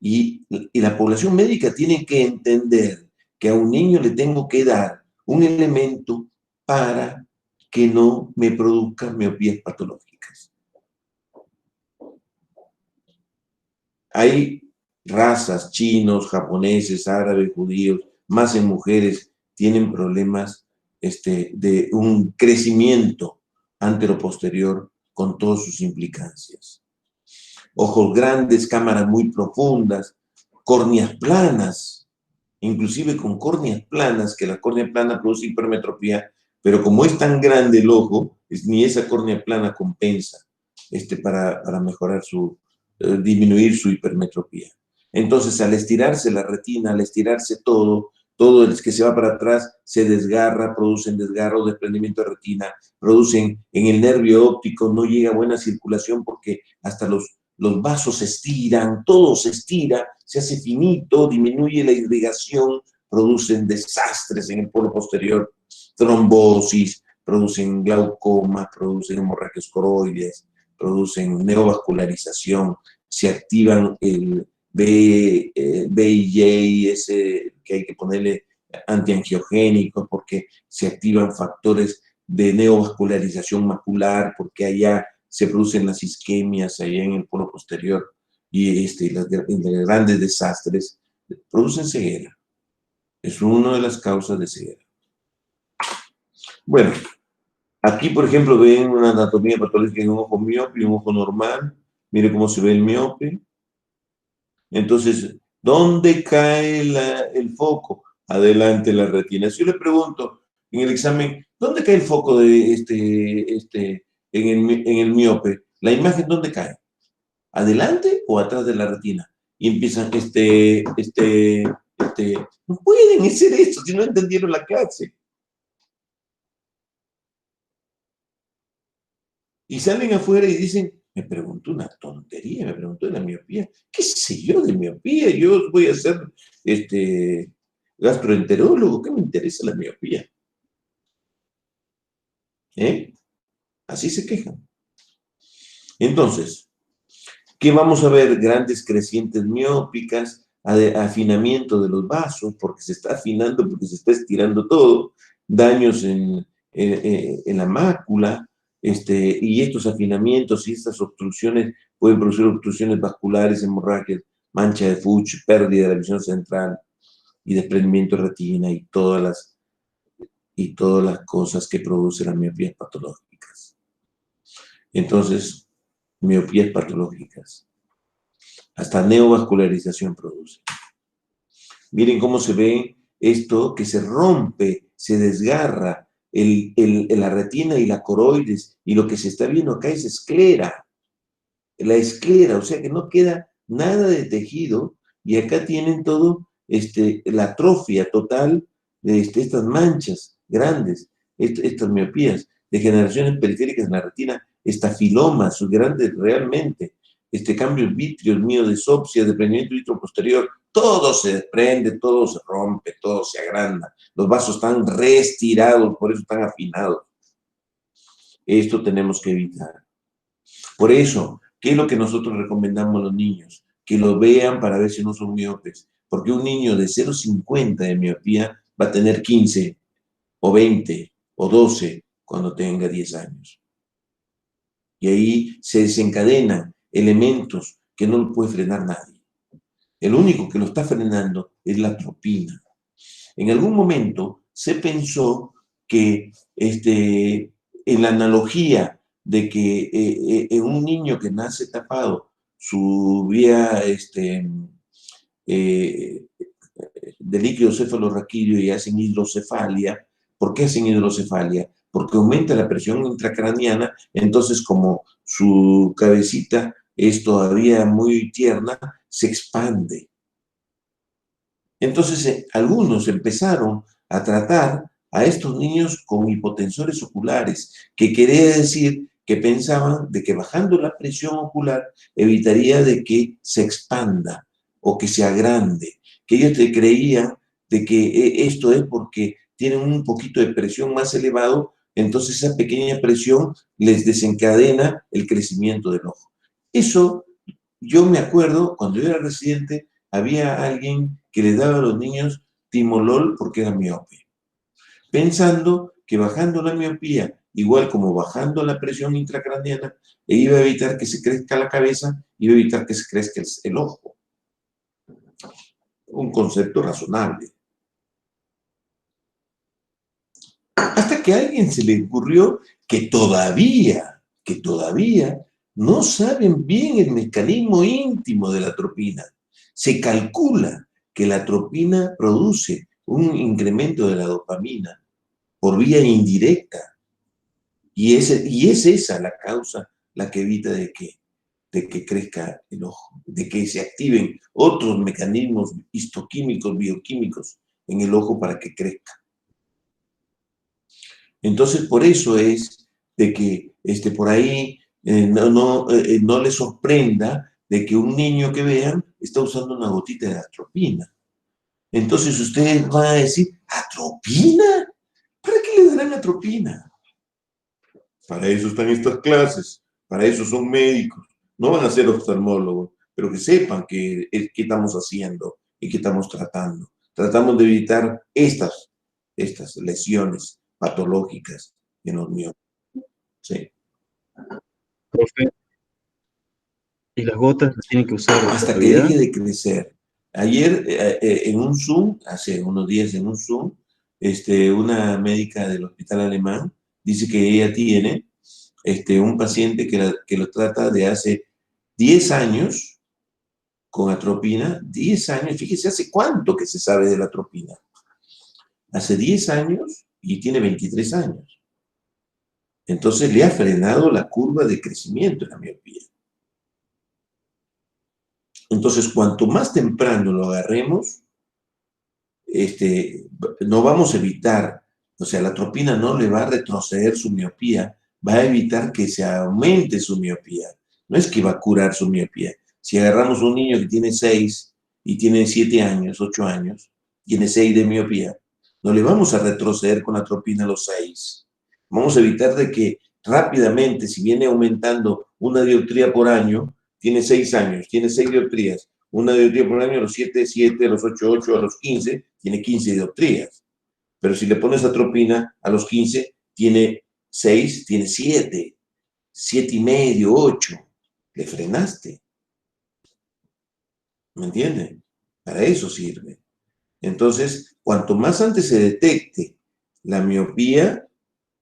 y la población médica tiene que entender que a un niño le tengo que dar un elemento para que no me produzca miopías patológicas. Hay razas, chinos, japoneses, árabes, judíos, más en mujeres, tienen problemas de un crecimiento anteroposterior con todas sus implicancias. Ojos grandes, cámaras muy profundas, córneas planas, inclusive con córneas planas, que la córnea plana produce hipermetropía, pero como es tan grande el ojo, ni esa córnea plana compensa para mejorar disminuir su hipermetropía. Entonces, al estirarse la retina, al estirarse todo el que se va para atrás se desgarra, producen desgarro, desprendimiento de retina, producen en el nervio óptico, no llega buena circulación porque hasta los vasos se estiran, todo se estira, se hace finito, disminuye la irrigación, producen desastres en el polo posterior, trombosis, producen glaucoma, producen hemorragias coroides, producen neovascularización, se activan el VIJ, ese que hay que ponerle antiangiogénicos porque se activan factores de neovascularización macular, porque allá se producen las isquemias, allá en el polo posterior, y los grandes desastres producen ceguera. Es una de las causas de ceguera. Bueno, aquí, por ejemplo, ven una anatomía patológica en un ojo miope y un ojo normal. Mire cómo se ve el miope. Entonces, ¿dónde cae el foco? Adelante la retina. Si yo le pregunto en el examen, ¿dónde cae el foco de en el miope? ¿La imagen dónde cae? ¿Adelante o atrás de la retina? Y empiezan, no pueden hacer eso si no entendieron la clase. Y salen afuera y dicen, me preguntó una tontería, me preguntó de la miopía. ¿Qué sé yo de miopía? Yo voy a ser gastroenterólogo, ¿qué me interesa la miopía? Así se quejan. Entonces, ¿qué vamos a ver? Grandes crecientes miópicas, afinamiento de los vasos, porque se está afinando, porque se está estirando todo, daños en la mácula, y estos afinamientos y estas obstrucciones pueden producir obstrucciones vasculares, hemorragias, mancha de Fuchs, pérdida de la visión central y desprendimiento de retina y todas las cosas que producen las miopías patológicas. Entonces, miopías patológicas. Hasta neovascularización produce. Miren cómo se ve esto que se rompe, se desgarra la retina y la coroides, y lo que se está viendo acá es esclera. La esclera, o sea que no queda nada de tejido, y acá tienen todo la atrofia total de estas manchas grandes, estas miopías, degeneraciones periféricas en la retina, estafilomas grandes realmente, cambios vítreos, miodesopsia, desprendimiento vitro posterior, todo se desprende, todo se rompe, todo se agranda, los vasos están reestirados, por eso están afinados. Esto tenemos que evitar. Por eso, ¿qué es lo que nosotros recomendamos a los niños? Que lo vean para ver si no son miopes, porque un niño de 0,50 de miopía va a tener 15 o 20 o 12 cuando tenga 10 años. Y ahí se desencadenan elementos que no lo puede frenar nadie. El único que lo está frenando es la atropina. En algún momento se pensó que en la analogía de que un niño que nace tapado, su vía de líquido cefalorraquídeo y hacen hidrocefalia. ¿Por qué hacen hidrocefalia? Porque aumenta la presión intracraniana, entonces como su cabecita es todavía muy tierna, se expande. Entonces algunos empezaron a tratar a estos niños con hipotensores oculares, que quería decir que pensaban de que bajando la presión ocular evitaría de que se expanda o que se agrande, que ellos creían de que esto es porque tienen un poquito de presión más elevado, entonces esa pequeña presión les desencadena el crecimiento del ojo. Eso, yo me acuerdo, cuando yo era residente, había alguien que le daba a los niños timolol porque era miope, pensando que bajando la miopía, igual como bajando la presión intracraniana, iba a evitar que se crezca la cabeza, iba a evitar que se crezca el ojo. Un concepto razonable. Hasta que a alguien se le ocurrió que todavía no saben bien el mecanismo íntimo de la atropina. Se calcula que la atropina produce un incremento de la dopamina por vía indirecta. Y es esa la causa la que evita de que crezca el ojo, de que se activen otros mecanismos histoquímicos, bioquímicos en el ojo para que crezca. Entonces, por eso es de que por ahí no les sorprenda de que un niño que vean está usando una gotita de atropina. Entonces ustedes van a decir, ¿atropina? ¿Para qué le darán atropina? Para eso están estas clases, para eso son médicos. No van a ser oftalmólogos, pero que sepan qué estamos haciendo y qué estamos tratando. Tratamos de evitar estas lesiones patológicas en los miopes. Sí. Profe, ¿y las gotas las tienen que usar hasta que todavía? deje de crecer? Ayer en un Zoom, hace unos días en un Zoom, una médica del hospital alemán dice que ella tiene un paciente que lo trata de hace 10 años con atropina, 10 años, fíjese, ¿hace cuánto que se sabe de la atropina? Hace 10 años y tiene 23 años. Entonces le ha frenado la curva de crecimiento en la miopía. Entonces, cuanto más temprano lo agarremos, no vamos a evitar, o sea, la atropina no le va a retroceder su miopía, va a evitar que se aumente su miopía. No es que va a curar su miopía. Si agarramos un niño que tiene 6 y tiene 7 años, 8 años, tiene 6 de miopía, no le vamos a retroceder con la atropina a los 6. Vamos a evitar de que rápidamente, si viene aumentando una dioptría por año, tiene 6 años, tiene 6 dioptrías, una dioptría por año, a los 7, 7, a los 8, 8, a los 15, tiene 15 dioptrías. Pero si le pones atropina, a los 15, tiene 6, tiene 7, 7 y medio, 8. Le frenaste. ¿Me entienden? Para eso sirve. Entonces, cuanto más antes se detecte la miopía,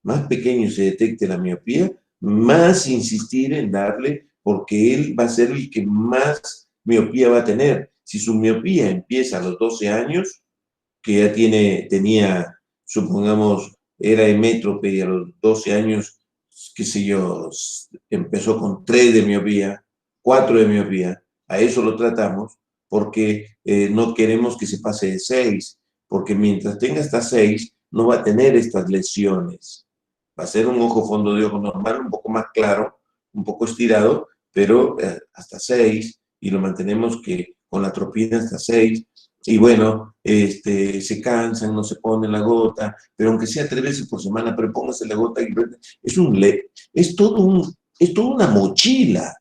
más pequeño se detecte la miopía, más insistir en darle, porque él va a ser el que más miopía va a tener. Si su miopía empieza a los 12 años, que ya tenía, supongamos, era hemétrope y a los 12 años, qué sé yo, empezó con 3 de miopía, 4 de miopía, a eso lo tratamos, porque no queremos que se pase de 6, porque mientras tenga hasta 6, no va a tener estas lesiones. Va a ser un ojo fondo de ojo normal, un poco más claro, un poco estirado, pero hasta 6, y lo mantenemos que con la atropina hasta 6, y bueno, se cansan, no se ponen la gota, pero aunque sea 3 veces por semana, pero póngase la gota, es toda una mochila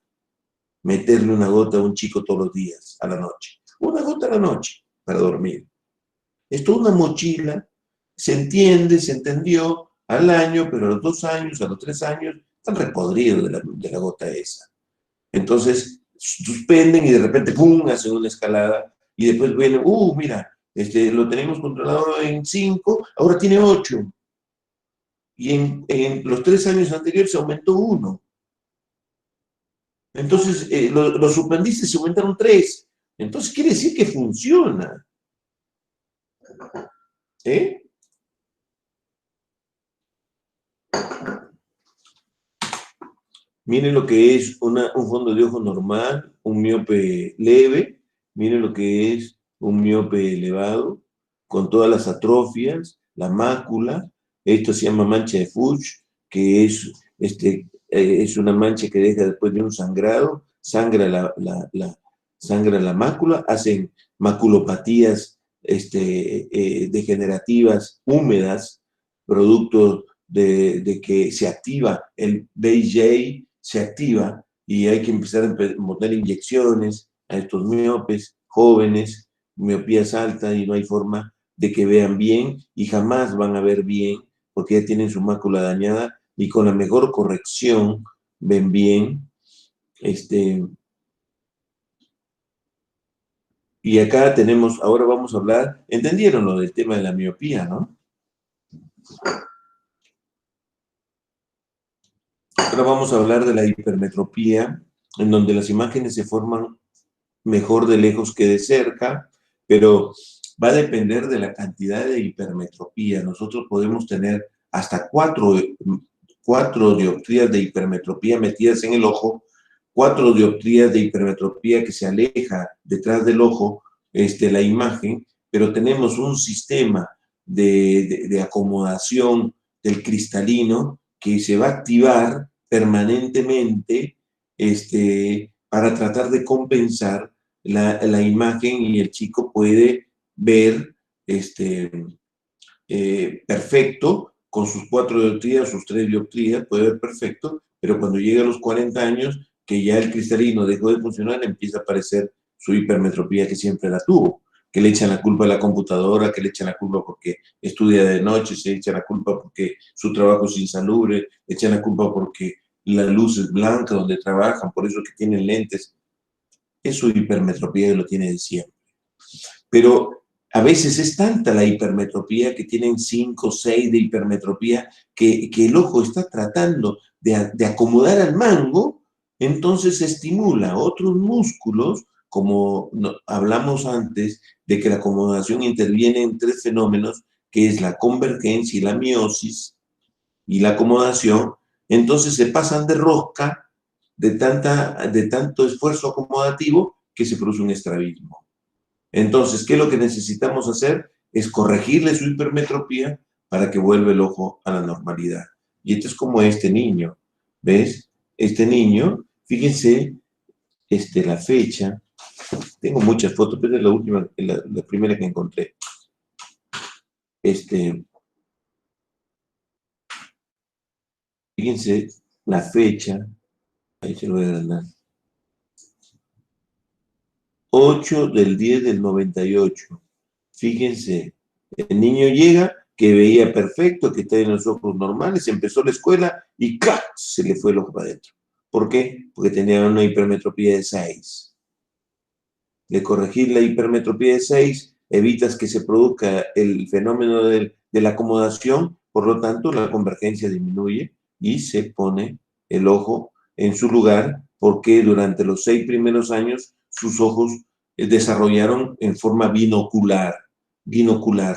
meterle una gota a un chico todos los días, a la noche. Una gota a la noche para dormir. Es toda una mochila, se entiende, se entendió al año, pero a los 2 años, a los 3 años, están repodridos de la gota esa. Entonces, suspenden y de repente, ¡pum!, hacen una escalada y después vienen, mira, lo tenemos controlado en 5, ahora tiene 8. Y en los 3 años anteriores se aumentó 1. Entonces, los suspendiste, se aumentaron 3. Entonces, quiere decir que funciona. ¿Eh? Miren lo que es un fondo de ojo normal, un miope leve. Miren lo que es un miope elevado, con todas las atrofias, la mácula. Esto se llama mancha de Fuchs, que es una mancha que deja después de un sangrado, sangra la mácula, hacen maculopatías degenerativas húmedas, producto de que se activa el BJ, se activa y hay que empezar a poner inyecciones a estos miopes jóvenes, miopías altas, y no hay forma de que vean bien y jamás van a ver bien porque ya tienen su mácula dañada y con la mejor corrección ven bien. Y acá tenemos, ahora vamos a hablar, ¿entendieron lo del tema de la miopía, no? Ahora vamos a hablar de la hipermetropía, en donde las imágenes se forman mejor de lejos que de cerca, pero va a depender de la cantidad de hipermetropía. Nosotros podemos tener hasta 4 dioptrías de hipermetropía metidas en el ojo, 4 dioptrías de hipermetropía que se aleja detrás del ojo la imagen, pero tenemos un sistema de acomodación del cristalino que se va a activar permanentemente para tratar de compensar la imagen, y el chico puede ver perfecto con sus 4 dioptrías, sus 3 dioptrías, puede ver perfecto, pero cuando llega a los 40 años, que ya el cristalino dejó de funcionar, empieza a aparecer su hipermetropía que siempre la tuvo, que le echan la culpa a la computadora, que le echan la culpa porque estudia de noche, se echa la culpa porque su trabajo es insalubre, le echan la culpa porque la luz es blanca donde trabajan, por eso que tienen lentes. Es su hipermetropía y lo tiene de siempre. Pero a veces es tanta la hipermetropía que tienen 5 o 6 de hipermetropía que el ojo está tratando de acomodar al mango, entonces se estimula otros músculos, como hablamos antes, de que la acomodación interviene en 3 fenómenos, que es la convergencia y la miosis y la acomodación. Entonces se pasan de rosca de tanto esfuerzo acomodativo que se produce un estrabismo. Entonces, ¿qué es lo que necesitamos hacer? Es corregirle su hipermetropía para que vuelva el ojo a la normalidad. Y esto es como este niño, ¿ves? Este niño, fíjense, la fecha, tengo muchas fotos, pero es la última, la primera que encontré. Fíjense la fecha, ahí se lo voy a dar. 8/10/98. Fíjense, el niño llega, que veía perfecto, que está en los ojos normales, empezó la escuela y ¡clac!, se le fue el ojo para adentro. ¿Por qué? Porque tenía una hipermetropía de 6. De corregir la hipermetropía de 6, evitas que se produzca el fenómeno de la acomodación, por lo tanto la convergencia disminuye y se pone el ojo en su lugar, porque durante los 6 primeros años sus ojos desarrollaron en forma binocular,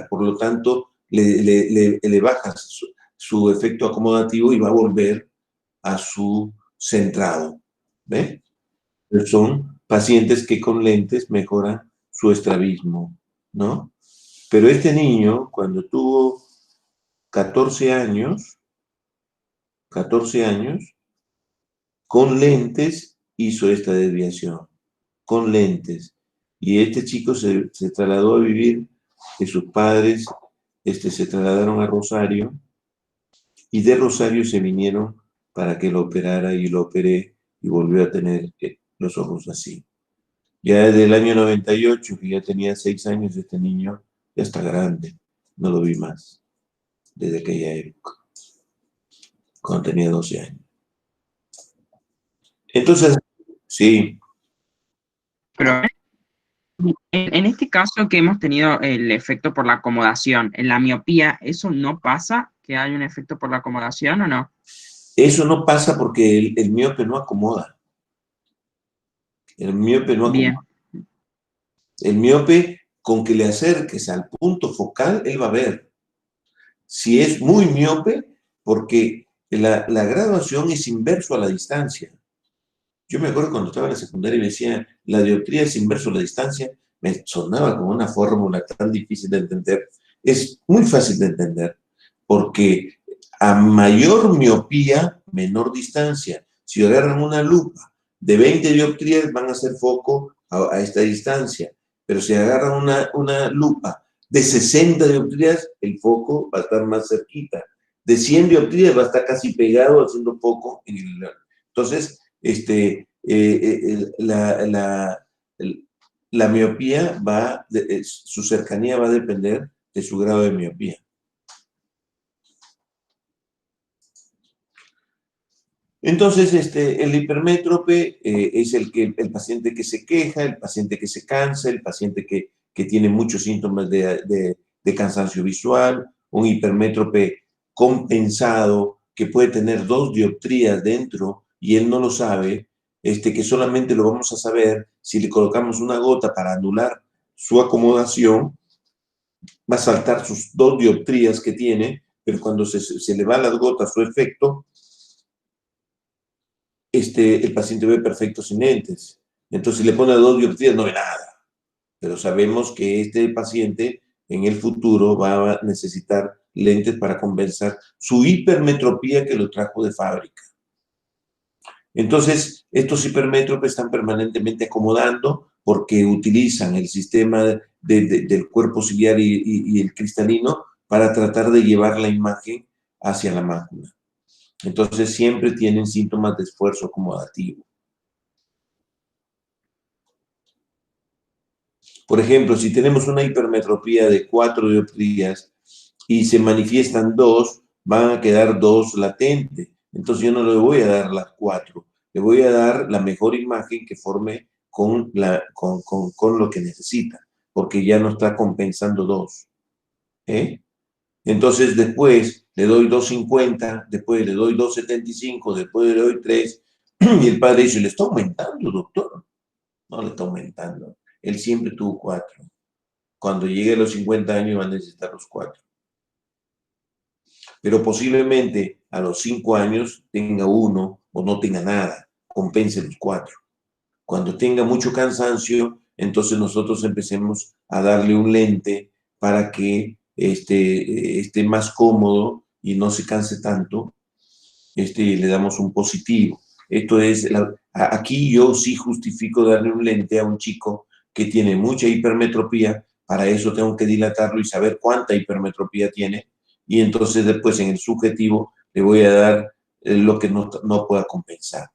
por lo tanto le bajas su efecto acomodativo y va a volver a su centrado. ¿Ve? Son pacientes que con lentes mejoran su estrabismo, ¿no? Pero este niño, cuando tuvo 14 años, con lentes hizo esta desviación, con lentes. Y este chico se trasladó a vivir, que sus padres se trasladaron a Rosario, y de Rosario se vinieron para que lo operara, y lo operé y volvió a tener los ojos así. Ya desde el año 98, que ya tenía 6 años, este niño ya está grande, no lo vi más desde aquella época, cuando tenía 12 años. Entonces, sí. Pero en este caso que hemos tenido el efecto por la acomodación, en la miopía, ¿eso no pasa? ¿Que hay un efecto por la acomodación o no? Eso no pasa porque el miope no acomoda. El miope no Bien, acomoda. El miope, con que le acerques al punto focal, él va a ver. Si es muy miope, porque la graduación es inverso a la distancia. Yo me acuerdo cuando estaba en la secundaria y me decía, la dioptría es inverso a la distancia, me sonaba como una fórmula tan difícil de entender. Es muy fácil de entender, porque a mayor miopía, menor distancia. Si agarran una lupa de 20 dioptrías, van a hacer foco a esta distancia, pero si agarran una lupa de 60 dioptrías, el foco va a estar más cerquita. De 100 dioptrías va a estar casi pegado haciendo foco en el... Entonces, la miopía va, su cercanía va a depender de su grado de miopía. Entonces, el hipermétrope es el paciente que se queja, el paciente que se cansa, el paciente que tiene muchos síntomas de cansancio visual, un hipermétrope compensado que puede tener 2 dioptrías dentro y él no lo sabe, que solamente lo vamos a saber si le colocamos una gota para anular su acomodación, va a saltar sus 2 dioptrías que tiene, pero cuando se le va las gotas su efecto, el paciente ve perfecto sin lentes. Entonces, si le pone 2 dioptrías, no ve nada. Pero sabemos que este paciente en el futuro va a necesitar lentes para compensar su hipermetropía que lo trajo de fábrica. Entonces, estos hipermétropes están permanentemente acomodando porque utilizan el sistema del cuerpo ciliar y el cristalino para tratar de llevar la imagen hacia la mácula. Entonces, siempre tienen síntomas de esfuerzo acomodativo. Por ejemplo, si tenemos una hipermetropía de 4 dioptrías y se manifiestan 2, van a quedar 2 latentes. Entonces yo no le voy a dar las 4, le voy a dar la mejor imagen que forme con lo que necesita, porque ya no está compensando 2. Entonces después le doy 2.50, después le doy 2.75, después le doy 3, y el padre dice, ¿le está aumentando, doctor? No le está aumentando. Él siempre tuvo 4. Cuando llegue a los 50 años va a necesitar los 4. Pero posiblemente a los 5 años tenga 1 o no tenga nada, compense los 4. Cuando tenga mucho cansancio, entonces nosotros empecemos a darle un lente para que esté más cómodo y no se canse tanto, le damos un positivo. Esto es, aquí yo sí justifico darle un lente a un chico que tiene mucha hipermetropía, para eso tengo que dilatarlo y saber cuánta hipermetropía tiene, y entonces después en el subjetivo le voy a dar lo que no pueda compensar.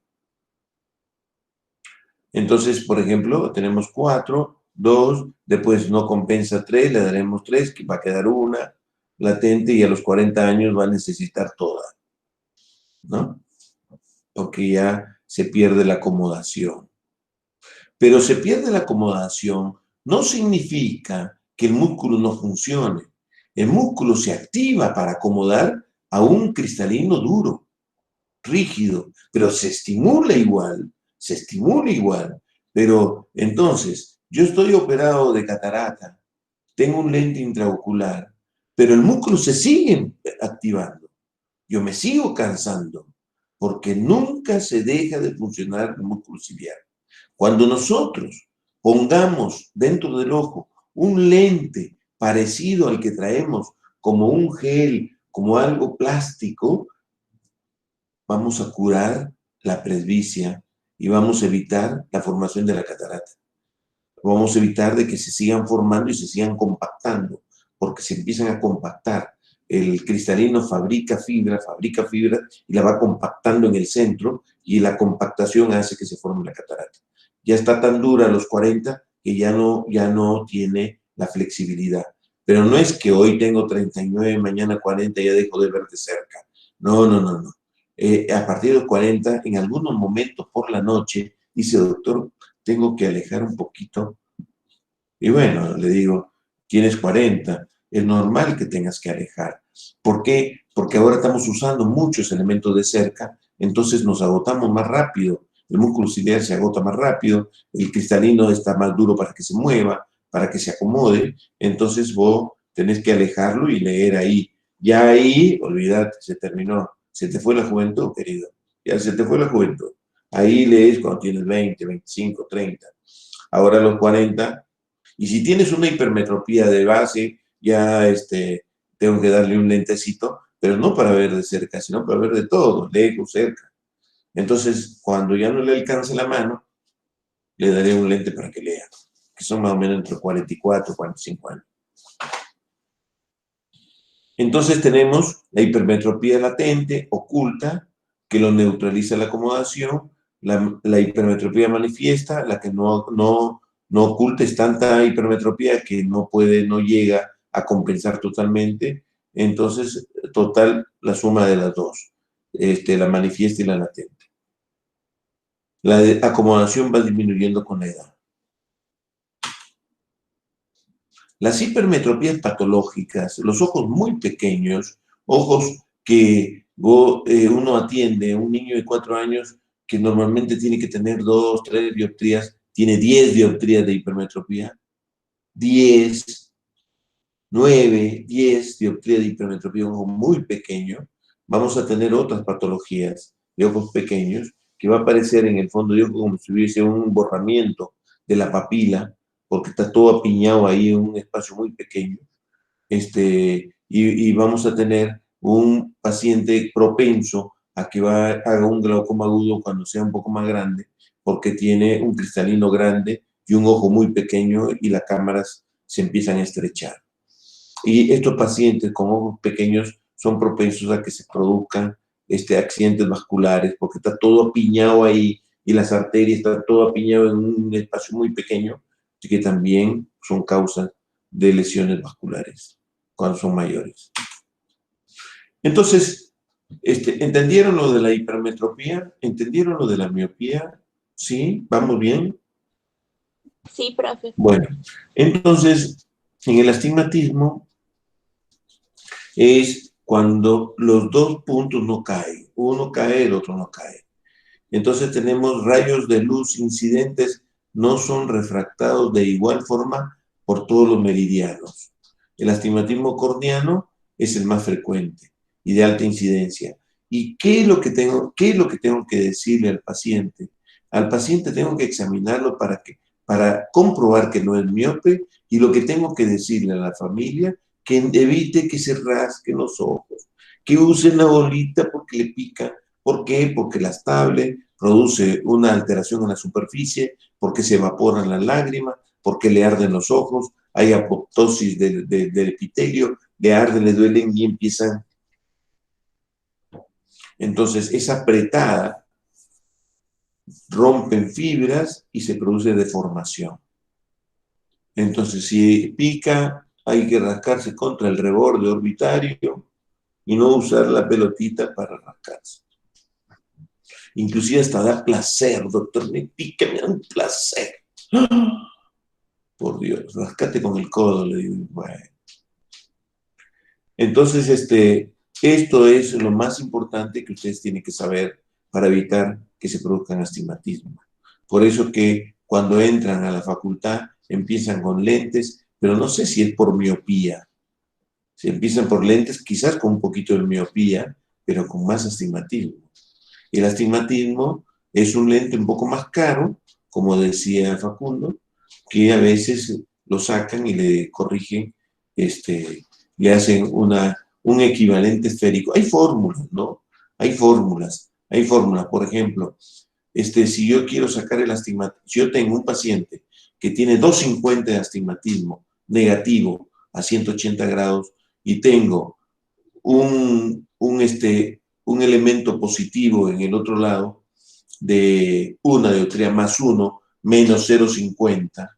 Entonces, por ejemplo, tenemos 4, 2, después no compensa 3, le daremos 3, que va a quedar 1 latente y a los 40 años va a necesitar toda, ¿no? Porque ya se pierde la acomodación. Pero se pierde la acomodación no significa que el músculo no funcione. El músculo se activa para acomodar a un cristalino duro, rígido, pero se estimula igual. Pero entonces, yo estoy operado de catarata, tengo un lente intraocular, pero el músculo se sigue activando. Yo me sigo cansando, porque nunca se deja de funcionar el músculo ciliar. Cuando nosotros pongamos dentro del ojo un lente parecido al que traemos, como un gel, como algo plástico, vamos a curar la presbicia y vamos a evitar la formación de la catarata. Vamos a evitar de que se sigan formando y se sigan compactando, porque se empiezan a compactar. El cristalino fabrica fibra y la va compactando en el centro, y la compactación hace que se forme la catarata. Ya está tan dura a los 40 que ya no tiene la flexibilidad. Pero no es que hoy tengo 39, mañana 40 y ya dejo de ver de cerca. No. A partir de los 40, en algunos momentos por la noche, dice, doctor, tengo que alejar un poquito. Y bueno, le digo, tienes 40, es normal que tengas que alejar. ¿Por qué? Porque ahora estamos usando muchos elementos de cerca, entonces nos agotamos más rápido. El músculo ciliar se agota más rápido, el cristalino está más duro para que se mueva, para que se acomode, entonces vos tenés que alejarlo y leer ahí. Ya ahí, olvídate, se terminó. Se te fue la juventud, querido. Ya se te fue la juventud. Ahí lees cuando tienes 20, 25, 30. Ahora a los 40, y si tienes una hipermetropía de base, ya tengo que darle un lentecito, pero no para ver de cerca, sino para ver de todo, lejos, cerca. Entonces, cuando ya no le alcance la mano, le daré un lente para que lea, que son más o menos entre 44 y 45 años. Entonces tenemos la hipermetropía latente, oculta, que lo neutraliza la acomodación, la hipermetropía manifiesta, la que no oculta, es tanta hipermetropía que no llega a compensar totalmente. Entonces, total, la suma de las dos, la manifiesta y la latente. La acomodación va disminuyendo con la edad. Las hipermetropías patológicas, los ojos muy pequeños, ojos que uno atiende, un niño de 4 años que normalmente tiene que tener 2, 3 dioptrías, tiene 10 dioptrías de hipermetropía, 10, 9, 10 dioptrías de hipermetropía, un ojo muy pequeño. Vamos a tener otras patologías de ojos pequeños que va a aparecer en el fondo de ojo como si hubiese un borramiento de la papila, porque está todo apiñado ahí en un espacio muy pequeño, y vamos a tener un paciente propenso a que haga un glaucoma agudo cuando sea un poco más grande, porque tiene un cristalino grande y un ojo muy pequeño y las cámaras se empiezan a estrechar. Y estos pacientes con ojos pequeños son propensos a que se produzcan accidentes vasculares, porque está todo apiñado ahí y las arterias están todo apiñado en un espacio muy pequeño, que también son causas de lesiones vasculares cuando son mayores. Entonces, ¿entendieron lo de la hipermetropía? ¿Entendieron lo de la miopía? ¿Sí? ¿Vamos bien? Sí, profe. Bueno, entonces, en el astigmatismo es cuando los dos puntos no caen. Uno cae, el otro no cae. Entonces tenemos rayos de luz incidentes, no son refractados de igual forma por todos los meridianos. El astigmatismo corneano es el más frecuente y de alta incidencia. ¿Y qué es lo que tengo que decirle al paciente? Al paciente tengo que examinarlo para comprobar que no es miope, y lo que tengo que decirle a la familia, que evite que se rasquen los ojos, que use la bolita porque le pica. ¿Por qué? Porque la estable produce una alteración en la superficie, porque se evaporan las lágrimas, porque le arden los ojos, hay apoptosis del epitelio, le arden, le duelen y empiezan. Entonces, es apretada, rompen fibras y se produce deformación. Entonces, si pica, hay que rascarse contra el reborde orbitario y no usar la pelotita para rascarse. Inclusive hasta da placer, doctor, me pica, me da un placer. Por Dios, rascate con el codo, le digo. Bueno. Entonces, esto es lo más importante que ustedes tienen que saber para evitar que se produzcan astigmatismo. Por eso que cuando entran a la facultad empiezan con lentes, pero no sé si es por miopía. Si empiezan por lentes, quizás con un poquito de miopía, pero con más astigmatismo. El astigmatismo es un lente un poco más caro, como decía Facundo, que a veces lo sacan y le corrigen, le hacen un equivalente esférico. Hay fórmulas, ¿no? Hay fórmulas. Por ejemplo, si yo quiero sacar el astigmatismo, si yo tengo un paciente que tiene 250 de astigmatismo negativo a 180 grados y tengo un elemento positivo en el otro lado de una dioptría más 1 menos 0,50.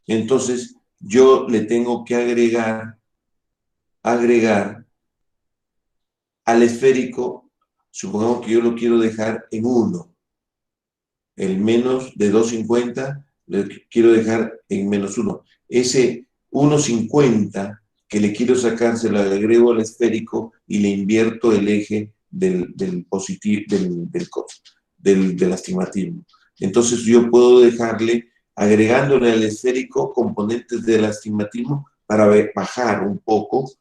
Entonces, yo le tengo que agregar al esférico, supongamos que yo lo quiero dejar en 1. El menos de 2,50 lo quiero dejar en -1. Ese 1,50 que le quiero sacar, se lo agrego al esférico y le invierto el eje del astigmatismo. Entonces yo puedo dejarle, agregándole al esférico, componentes del astigmatismo para bajar un poco,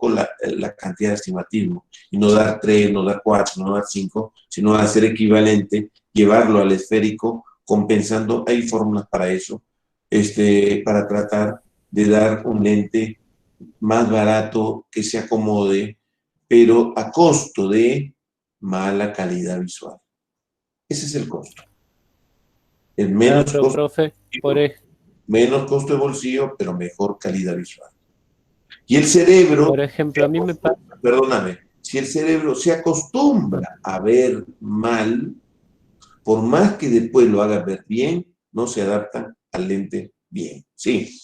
la cantidad de astigmatismo, y no dar 3, no dar 4, no dar 5, sino hacer equivalente, llevarlo al esférico, compensando. Hay fórmulas para eso, para tratar de dar un lente más barato, que se acomode, pero a costo de mala calidad visual. Ese es el costo. El menos Claro, costo, profe, menos costo de bolsillo, pero mejor calidad visual. Y el cerebro, por ejemplo, a mí me pasa... Perdóname, si el cerebro se acostumbra a ver mal, por más que después lo haga ver bien, no se adapta al lente bien. Sí.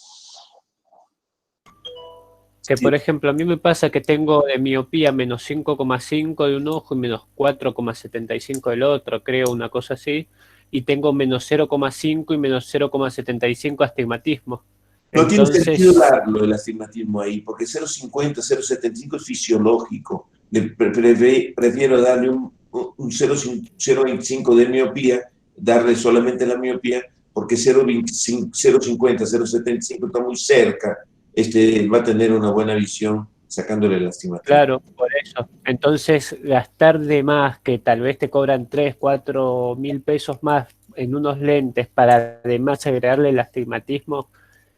Que, por ejemplo, a mí me pasa que tengo de miopía menos 5,5 de un ojo y menos 4,75 del otro, creo, una cosa así, y tengo menos 0,5 y menos 0,75 astigmatismo. No Entonces, tiene sentido darlo el astigmatismo ahí, porque 0,50, 0,75 es fisiológico. Prefiero darle un 0,25 de miopía, darle solamente la miopía, porque 0,50, 0,75 está muy cerca. Va a tener una buena visión sacándole el astigmatismo. Claro, por eso. Entonces, gastar de más, que tal vez te cobran 3, 4 mil pesos más en unos lentes para además agregarle el astigmatismo,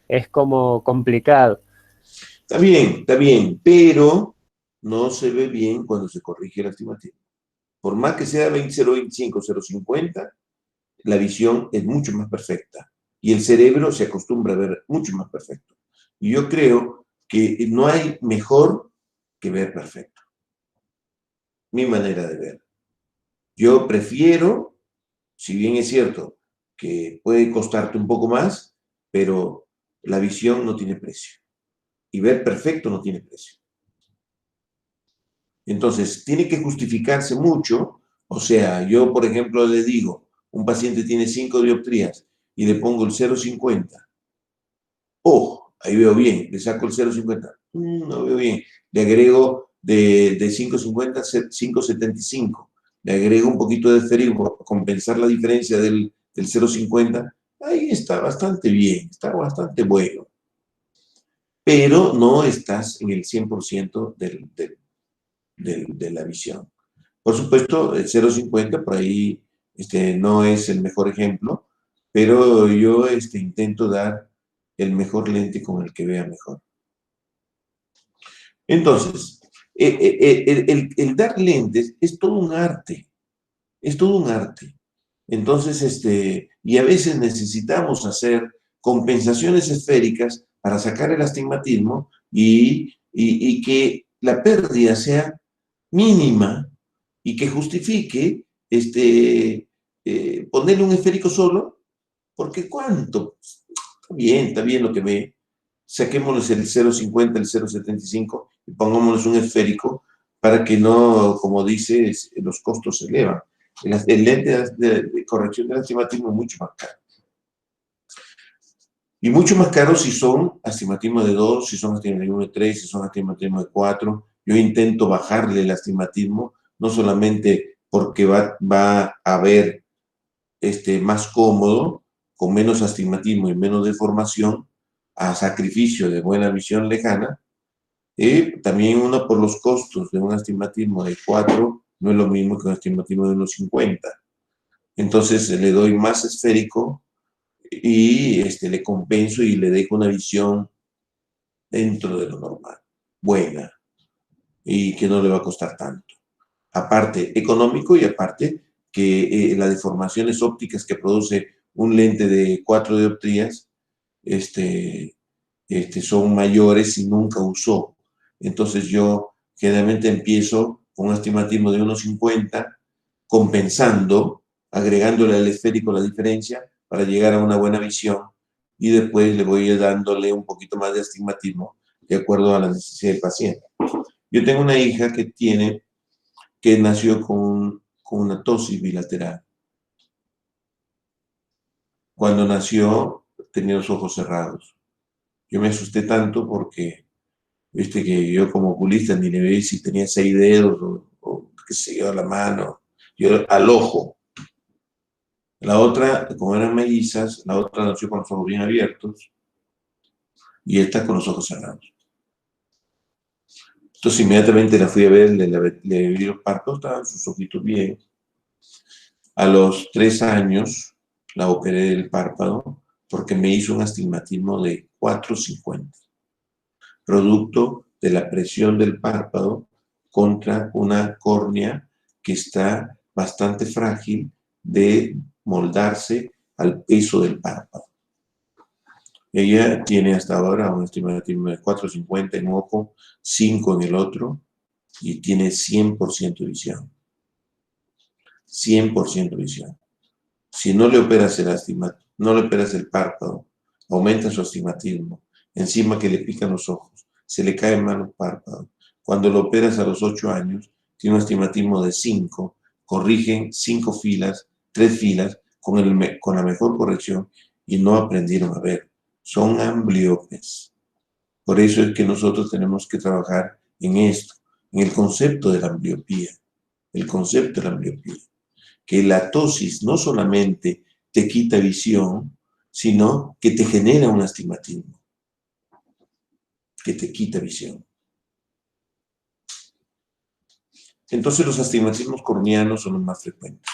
es como complicado. Está bien, pero no se ve bien cuando se corrige el astigmatismo. Por más que sea 0,25, 0,50, la visión es mucho más perfecta y el cerebro se acostumbra a ver mucho más perfecto. Y yo creo que no hay mejor que ver perfecto. Mi manera de ver. Yo prefiero, si bien es cierto que puede costarte un poco más, pero la visión no tiene precio. Y ver perfecto no tiene precio. Entonces, tiene que justificarse mucho. O sea, yo, por ejemplo, le digo, un paciente tiene 5 dioptrías y le pongo el 0,50. Oh, ahí veo bien, le saco el 0,50. No veo bien. Le agrego de 5,50 a 5,75. Le agrego un poquito de esférico para compensar la diferencia del 0,50. Ahí está bastante bien, está bastante bueno. Pero no estás en el 100% de la visión. Por supuesto, el 0,50 por ahí no es el mejor ejemplo, pero yo intento dar el mejor lente con el que vea mejor. Entonces, el dar lentes es todo un arte, es todo un arte. Entonces, y a veces necesitamos hacer compensaciones esféricas para sacar el astigmatismo y que la pérdida sea mínima y que justifique ponerle un esférico solo, porque ¿cuánto? Está bien lo que ve. Saquémosles el 0,50, el 0,75 y pongámosles un esférico para que no, como dices, los costos se elevan. El lente de corrección del astigmatismo es mucho más caro. Y mucho más caro si son astigmatismo de 2, si son astigmatismo de 3, si son astigmatismo de 4. Yo intento bajarle el astigmatismo, no solamente porque va a ver más cómodo, con menos astigmatismo y menos deformación, a sacrificio de buena visión lejana. También uno por los costos de un astigmatismo de 4 no es lo mismo que un astigmatismo de 1,50. Entonces le doy más esférico y le compenso y le dejo una visión dentro de lo normal, buena, y que no le va a costar tanto. Aparte, económico, y aparte que las deformaciones ópticas que produce un lente de 4 dioptrías son mayores si nunca usó. Entonces yo generalmente empiezo con un astigmatismo de 1,50, compensando, agregándole al esférico la diferencia para llegar a una buena visión, y después le voy dándole un poquito más de astigmatismo de acuerdo a la necesidad del paciente. Yo tengo una hija que nació con una tosis bilateral. Cuando nació, tenía los ojos cerrados. Yo me asusté tanto porque, viste que yo como oculista ni le veía si tenía 6 dedos o qué sé yo, la mano, yo al ojo. La otra, como eran mellizas, la otra nació con los ojos bien abiertos y esta con los ojos cerrados. Entonces inmediatamente la fui a ver, le vi los párpados, estaban sus ojitos bien. A los 3 años la operé del párpado porque me hizo un astigmatismo de 4,50, producto de la presión del párpado contra una córnea que está bastante frágil de moldarse al peso del párpado. Ella tiene hasta ahora un astigmatismo de 4,50 en un ojo, 5 en el otro, y tiene 100% visión. 100% visión. Si no le operas el párpado, aumenta su astigmatismo, encima que le pican los ojos, se le caen mal los párpados. Cuando lo operas a los 8 años, tiene un astigmatismo de 5, corrigen 5 filas, 3 filas, con la mejor corrección, y no aprendieron a ver. Son ambliopes. Por eso es que nosotros tenemos que trabajar en esto, en el concepto de la ambliopía. El concepto de la ambliopía. Que la tosis no solamente te quita visión, sino que te genera un astigmatismo. Que te quita visión. Entonces los astigmatismos corneanos son los más frecuentes.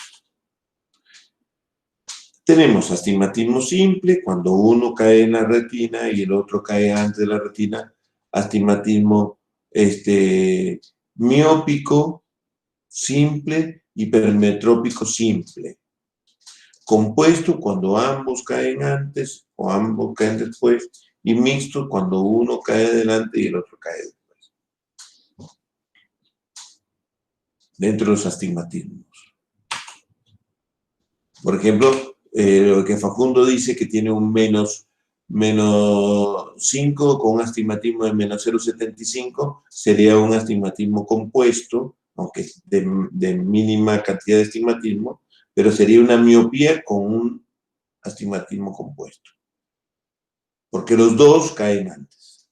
Tenemos astigmatismo simple, cuando uno cae en la retina y el otro cae antes de la retina. Astigmatismo miópico simple, hipermetrópico simple. Compuesto cuando ambos caen antes o ambos caen después. Y mixto cuando uno cae adelante y el otro cae después. Dentro de los astigmatismos. Por ejemplo, lo que Facundo dice que tiene un menos 5 con un astigmatismo de menos 0,75, sería un astigmatismo compuesto, aunque de mínima cantidad de astigmatismo, pero sería una miopía con un astigmatismo compuesto. Porque los dos caen antes.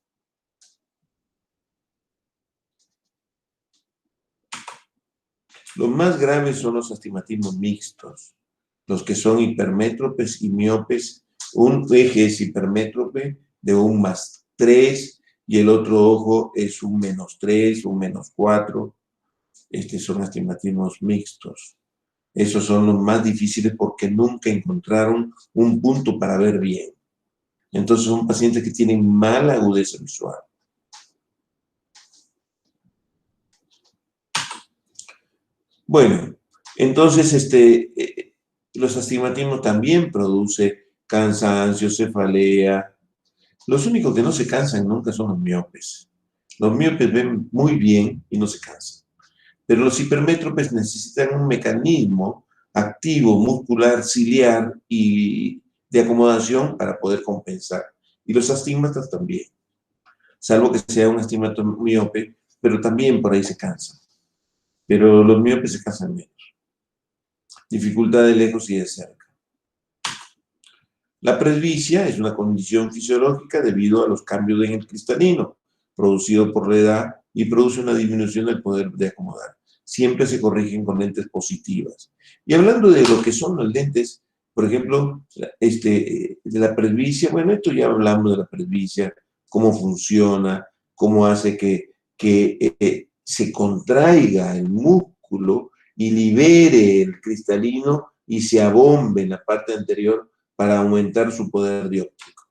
Los más graves son los astigmatismos mixtos, los que son hipermétropes y miopes. Un eje es hipermétrope de un +3 y el otro ojo es un -3, un -4. Son astigmatismos mixtos. Esos son los más difíciles porque nunca encontraron un punto para ver bien. Entonces son pacientes que tienen mala agudeza visual. Bueno, entonces los astigmatismos también producen cansancio, cefalea. Los únicos que no se cansan nunca son los miopes. Los miopes ven muy bien y no se cansan. Pero los hipermétropes necesitan un mecanismo activo, muscular, ciliar y de acomodación para poder compensar. Y los astigmatas también. Salvo que sea un astigmato miope, pero también por ahí se cansan. Pero los miopes se cansan menos. Dificultad de lejos y de cerca. La presbicia es una condición fisiológica debido a los cambios en el cristalino, producido por la edad y produce una disminución del poder de acomodar. Siempre se corrigen con lentes positivas. Y hablando de lo que son los lentes, por ejemplo, de la presbicia, bueno, esto ya hablamos de la presbicia, cómo funciona, cómo hace que se contraiga el músculo y libere el cristalino y se abombe en la parte anterior para aumentar su poder dióptrico.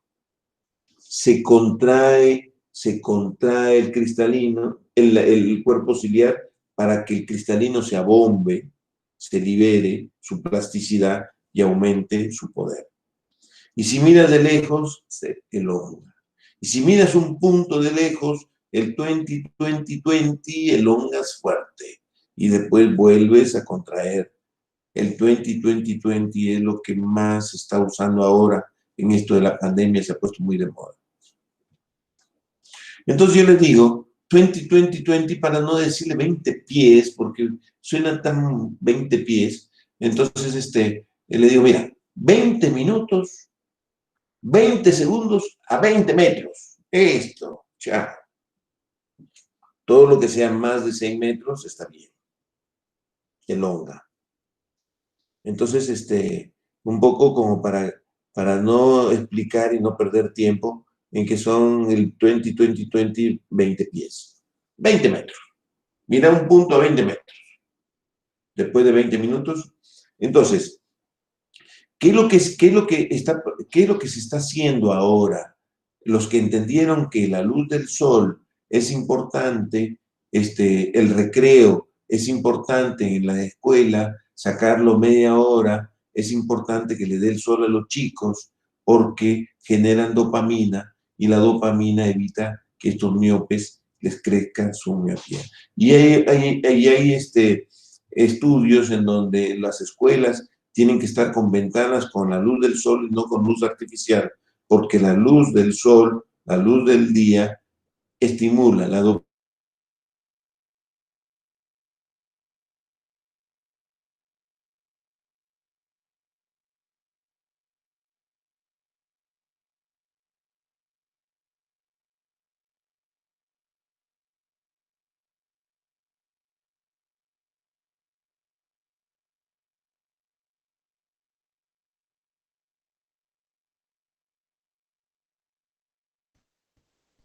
Se contrae el cristalino, el cuerpo ciliar, para que el cristalino se abombe, se libere su plasticidad y aumente su poder. Y si miras de lejos, se elonga. Y si miras un punto de lejos, el 20-20-20 elongas fuerte. Y después vuelves a contraer. El 20-20-20 es lo que más se está usando ahora en esto de la pandemia, se ha puesto muy de moda. Entonces yo les digo 20, 20, 20, para no decirle 20 pies, porque suena tan 20 pies. Entonces, le digo, mira, 20 minutos, 20 segundos a 20 metros. Esto, ya. Todo lo que sea más de 6 metros está bien. De longa. Entonces, un poco como para no explicar y no perder tiempo en que son el 20, 20, 20, 20 pies. 20 metros. Mira un punto a 20 metros. Después de 20 minutos. Entonces, ¿qué es lo que se está haciendo ahora? Los que entendieron que la luz del sol es importante, el recreo es importante en la escuela, sacarlo media hora, es importante que le dé el sol a los chicos porque generan dopamina y la dopamina evita que estos miopes les crezca su miopía. Y hay estudios en donde las escuelas tienen que estar con ventanas con la luz del sol y no con luz artificial, porque la luz del sol, la luz del día, estimula la dopamina.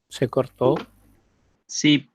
Se cortó. Sí,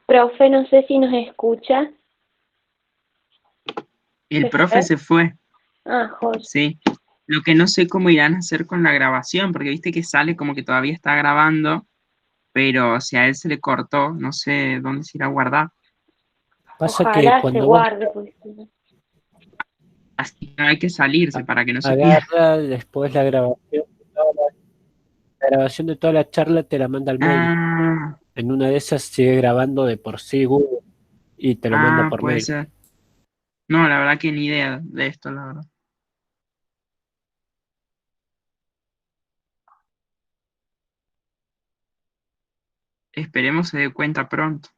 Profe, no sé si nos escucha. el ¿Se profe fue? se fue, Ah, Jorge. sí. Lo que no sé cómo irán a hacer con la grabación, porque viste que sale como que todavía está grabando, pero si a él se le cortó, no sé dónde se irá a guardar. Pasa que Ojalá se cuando vos guarde, porque si no- Así que hay que salirse para que no se pierda. agarra después la grabación de toda la charla te la manda al mail. Ah, En una de esas sigue grabando de por sí Google y te lo manda por puede mail. ser. No, la verdad que ni idea de esto, la verdad. Esperemos se dé cuenta pronto.